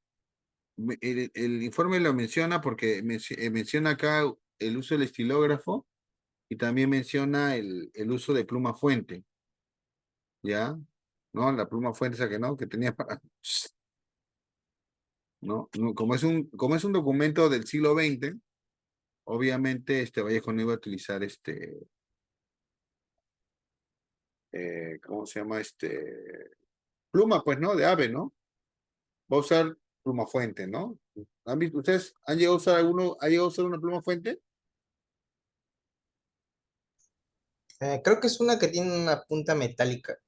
El informe lo menciona porque menciona acá el uso del estilógrafo y también menciona el uso de pluma fuente. ¿Ya? ¿No? La pluma fuente esa que no, que tenía para... ¿No? Como es un documento del siglo XX, obviamente Vallejo no iba a utilizar ¿cómo se llama? Pluma, pues, ¿no? De ave, ¿no? Va a usar pluma fuente, ¿no? ¿Ustedes han llegado a usar ha llegado a usar una pluma fuente? Creo que es una que tiene una punta metálica,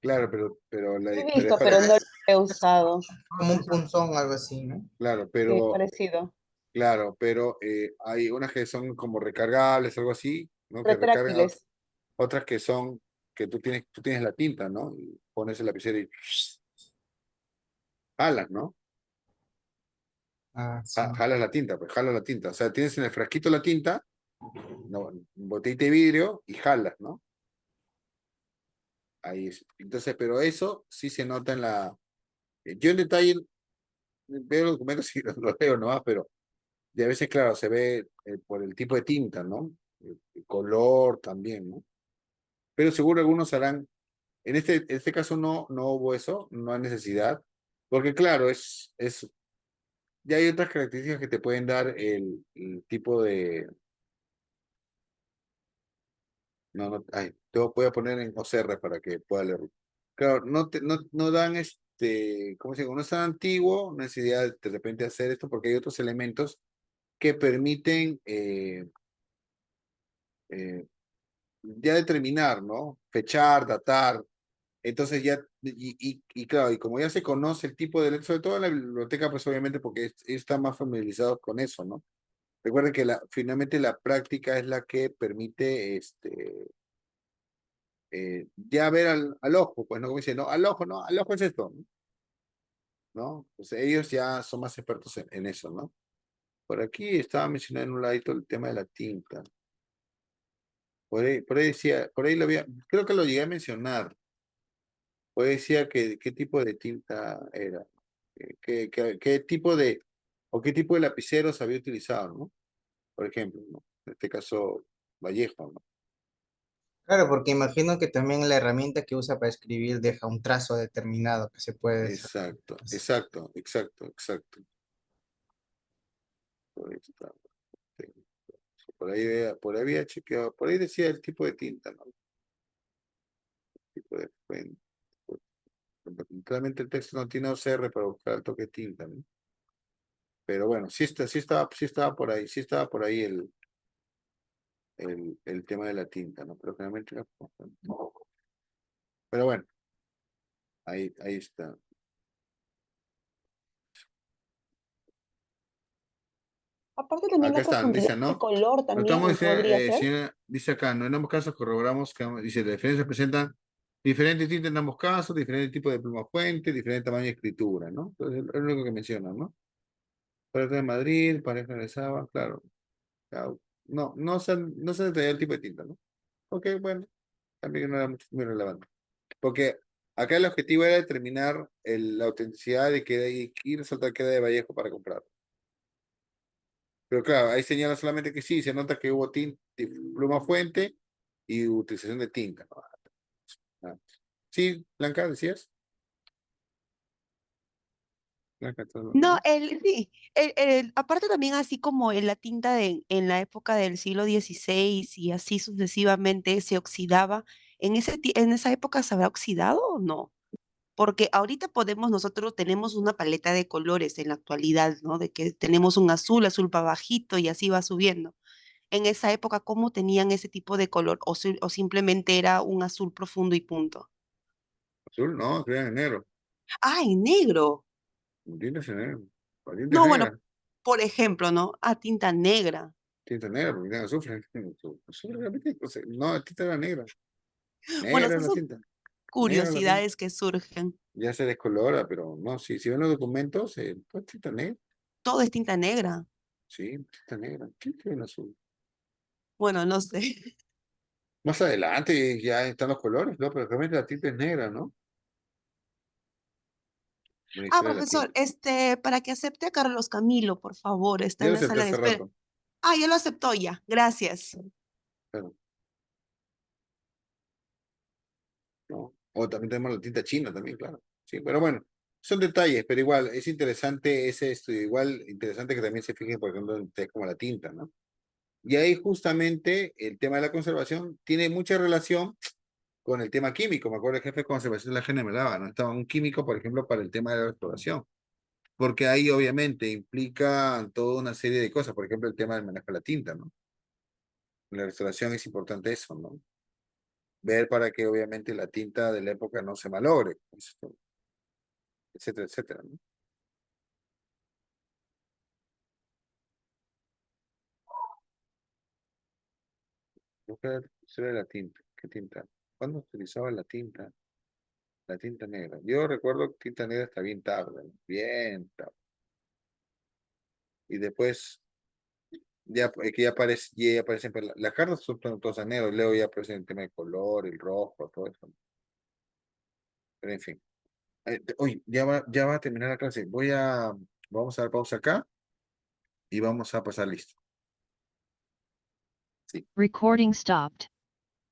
Claro, He pero es visto, para, pero no lo he usado. como un punzón, algo así, ¿no? claro, Sí, parecido. pero hay unas que son como recargables, algo así, ¿no? Que recargan, Retráctiles. otras que son, que tú tienes la tinta, ¿no? Y pones el lapicero y jalas, ¿no? Ah, sí. Jalas la tinta, pues jalas la tinta. O sea, tienes en el frasquito la tinta, no, botellita de vidrio y jalas, ¿no? Ahí es. Entonces, pero eso sí se nota en la... Yo en detalle veo los documentos y los leo nomás, pero de a veces, claro, se ve por el tipo de tinta, ¿no? El color también, ¿no? Pero seguro algunos harán... en este caso no hubo eso, no hay necesidad, porque claro, ya hay otras características que te pueden dar el tipo de... Ay, voy a poner en OCR para que pueda leerlo. Claro, no dan ¿cómo se dice? No es tan antiguo, no es idea de repente hacer esto porque hay otros elementos que permiten eh, ya determinar, ¿no? Fechar, datar. Entonces ya, y claro, y como ya se conoce el tipo de, sobre todo en la biblioteca, pues obviamente porque están más familiarizados con eso, ¿no? Recuerden que finalmente la práctica es la que permite ya ver al ojo, pues no como dice, no, al ojo es esto, ¿no? Pues ellos ya son más expertos en eso, ¿no? Por aquí estaba mencionando en un ladito el tema de la tinta. Por ahí decía, por ahí creo que lo llegué a mencionar. Por ahí decía que qué tipo de tinta era, qué tipo o qué tipo de lapiceros había utilizado, ¿no? Por ejemplo, ¿no? En este caso, Vallejo, ¿no? Claro, porque imagino que también la herramienta que usa para escribir deja un trazo determinado que se puede hacer. Exacto, exacto, exacto, exacto. Por ahí está. Sí. Por ahí había chequeado, por ahí decía el tipo de tinta, ¿no? Tipo de fuente. Realmente el texto no tiene OCR para buscar el toque de tinta, ¿no? Pero bueno, sí estaba por ahí, sí estaba por ahí el tema de la tinta, ¿no? Pero finalmente no. Pero bueno, ahí está. Aparte también Acá la están, profundidad dice, de ¿no? color Estamos, también podría ser. dice acá, ¿no? En ambos casos corroboramos que, dice, la diferencia presentan diferentes tintas en ambos casos, diferentes tipos de pluma fuente, diferente tamaño de escritura, ¿no? Entonces, es lo único que mencionan, ¿no? Pareja de Madrid, pareja de Saba, claro. Claro. No se detalló el tipo de tinta, ¿no? Ok, bueno, también no era muy relevante. Porque acá el objetivo era determinar la autenticidad de que y resaltar que era de Vallejo para comprar. Pero claro, ahí señala solamente que sí, se nota que hubo pluma fuente y utilización de tinta, ¿no? Ah. Sí, Blanca, decías. Blanca, No, sí, aparte también así como en la tinta en la época del siglo XVI y así sucesivamente se oxidaba, en esa época se habrá oxidado o no? Porque ahorita nosotros tenemos una paleta de colores en la actualidad, ¿no? De que tenemos un azul, azul para bajito y así va subiendo. En esa época, ¿cómo tenían ese tipo de color? O simplemente era un azul profundo y punto. azul, no, escriban en negro. Ah, en negro. Tinta en negro. La tinta es No, bueno, negra. por ejemplo, ¿no? Ah, tinta negra. Tinta negra, porque tiene azufre. Azufre, realmente, no, la tinta era negra. Bueno, Negra era la tinta. curiosidades que surgen. Ya se descolora, pero no, si ven los documentos, pues tinta negra, Todo es tinta negra. sí, tinta negra. ¿Qué tiene en azul? Bueno, no sé. Más adelante ya están los colores, ¿no? Pero realmente la tinta es negra, ¿no? La Ah, historia de la profesor, tinta. para que acepte a Carlos Camilo, por favor, está Ya en lo la acepté sala de hace espera. rato. Ah, ya lo aceptó ya. Gracias. Claro, ¿no? O también tenemos la tinta china también, claro. Sí, pero bueno, son detalles, pero igual es interesante ese estudio, igual interesante que también se fijen, por ejemplo, en detalles como la tinta, ¿no? Y ahí justamente el tema de la conservación tiene mucha relación con el tema químico. Me acuerdo el jefe de conservación de la GN me daba, ¿no? Estaba un químico, por ejemplo, para el tema de la restauración. Porque ahí obviamente implica toda una serie de cosas, por ejemplo, el tema del manejo de la tinta, ¿no? En la restauración es importante eso, ¿no? Ver para que obviamente la tinta de la época no se malogre, etcétera, etcétera, ¿no? Busca la historia de la tinta. ¿Qué tinta? ¿Cuándo utilizaba la tinta? La tinta negra. Yo recuerdo que tinta negra está bien tarde, ¿no? Bien tarde. Y después ya que ya aparecen pues, las cartas son todas a negro, luego ya aparece el tema de color, el rojo, todo eso. Pero en fin. Uy, ya va a terminar la clase. Vamos a dar pausa acá y vamos a pasar listo. Sí, Recording stopped.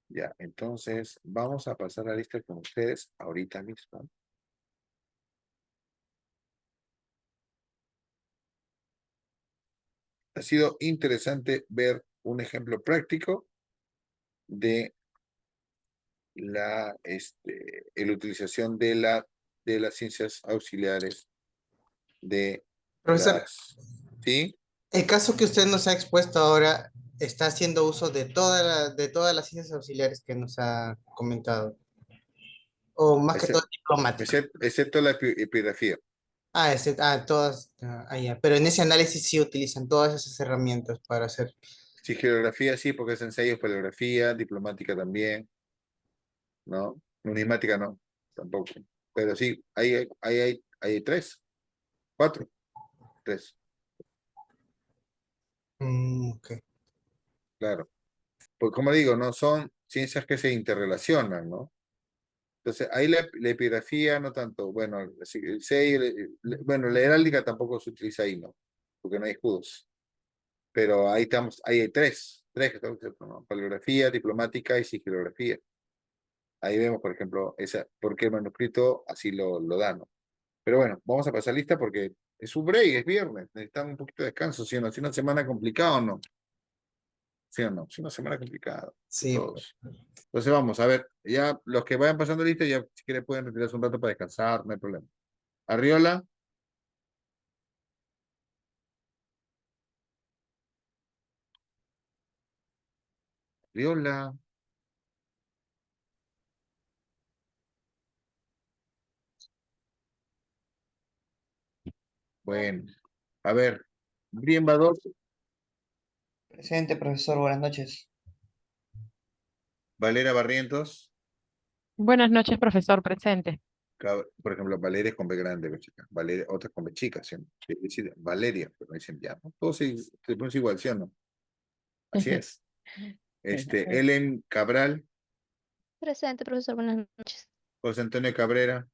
ya. Entonces, vamos a pasar la lista con ustedes ahorita mismo. Ha sido interesante ver un ejemplo práctico de la utilización de las ciencias auxiliares de Profesor, ¿sí? el caso que usted nos ha expuesto ahora está haciendo uso de todas las ciencias auxiliares que nos ha comentado, o más que todo Excep- diplomática. Excepto la epigrafía. Todas, ya. Pero en ese análisis sí utilizan todas esas herramientas para hacer. Sí, geografía sí, porque es ensayo, paleografía, diplomática también, ¿no? Numismática no, tampoco. Pero sí, hay tres, cuatro, tres, Ok. claro. Pues como digo, no son ciencias que se interrelacionan, ¿no? Entonces, ahí la epigrafía no tanto, bueno, bueno, la heráldica tampoco se utiliza ahí, ¿no? Porque no hay escudos. Pero ahí estamos, ahí hay tres que estamos, ¿no? Paleografía, diplomática y sigilografía. Ahí vemos, por ejemplo, porque el manuscrito así lo da, ¿no? Pero bueno, vamos a pasar lista porque es un break, es viernes, necesitamos un poquito de descanso, ¿sí o no? Si una semana complicada o no, ¿sí o no? Si una semana complicada, Sí, pues. todos. Entonces vamos, a ver, ya los que vayan pasando lista, ya si quieren pueden retirarse un rato para descansar, no hay problema. Arriola, Arriola, bueno, a ver, Brien Bador, Presente, profesor, buenas noches. Valera Barrientos, Buenas noches, profesor presente. por ejemplo, Valeria es con B grande, B chica, Valeria, otras con B chica, ¿sí o no? Sí, sí, Valeria, pero dicen ya, ¿no? Todos se ponen igual, ¿sí o no? Así es. Ellen Cabral, Presente, profesor, buenas noches. José Antonio Cabrera,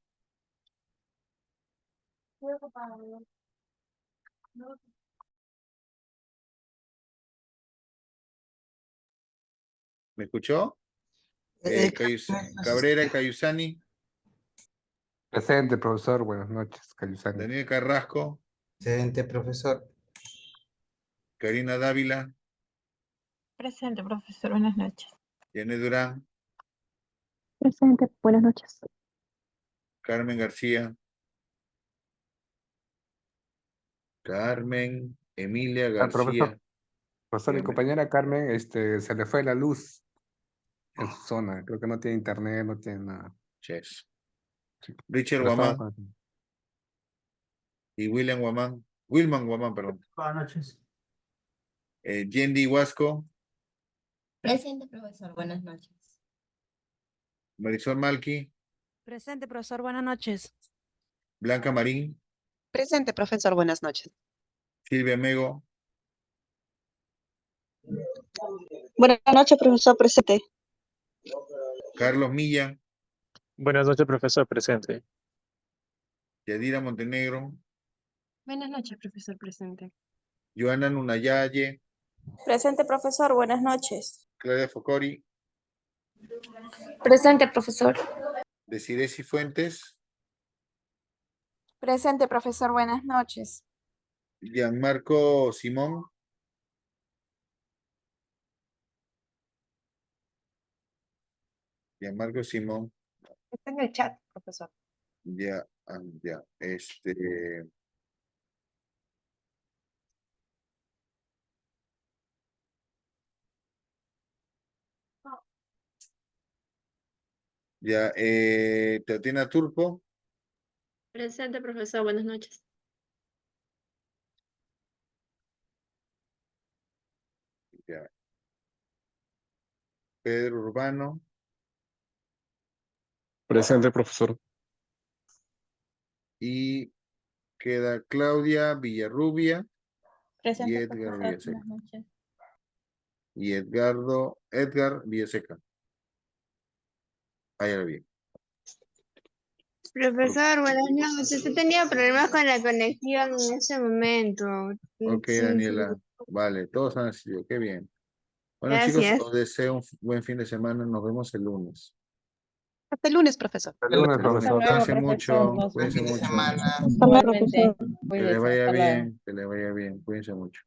¿me escuchó? Eh, Cabrera, Cayusani, Presente, profesor. Buenas noches, Cayusani. Daniel Carrasco, Excelente, profesor. Karina Dávila, Presente, profesor, buenas noches. Yané Durán, Presente, buenas noches. Carmen García, Carmen Emilia Al profesor, García, profesor, mi dígame. compañera Carmen, se le fue la luz en su zona. Creo que no tiene internet, no tiene nada. Chess. Sí. Richard Pero estamos Guamán con- y Wilman Guamán, perdón. Buenas noches. Yendi Huasco, Presente, profesor, buenas noches. Marisol Malqui, Presente, profesor. Buenas noches. Blanca Marín, Presente, profesor. Buenas noches. Silvia Mego, Buenas noches, profesor presente. Carlos Milla, Buenas noches, profesor presente. Yadira Montenegro, Buenas noches, profesor presente. Joana Nunayaye, Presente, profesor. Buenas noches. Claudia Focori, Presente, profesor. Desiree Cifuentes, Presente, profesor. Buenas noches. Gianmarco Simón, Gianmarco Simón, Está en el chat, profesor. ya, ya, ya, Tatiana Turpo, Presente, profesor. Buenas noches. ya, Pedro Urbano, Presente, profesor. y queda Claudia Villarrubia y Presente, Edgar profesor. Villaseca. Buenas noches. Y Edgar Villaseca. Ahí la vi. Profesor, buenas noches. Usted tenía problemas con la conexión en ese momento. Ok, Sí, Daniela. Vale, todos han sido. Qué bien. Bueno, chicos, gracias. os deseo un buen fin de semana. Nos vemos el lunes. Hasta el lunes, profesor. Hasta el lunes, El lunes. profesor. Cuídense mucho. Cuídense Fin de mucho. semana. Hasta luego, profesor. Que les vaya bien. Que les vaya bien. Cuídense mucho.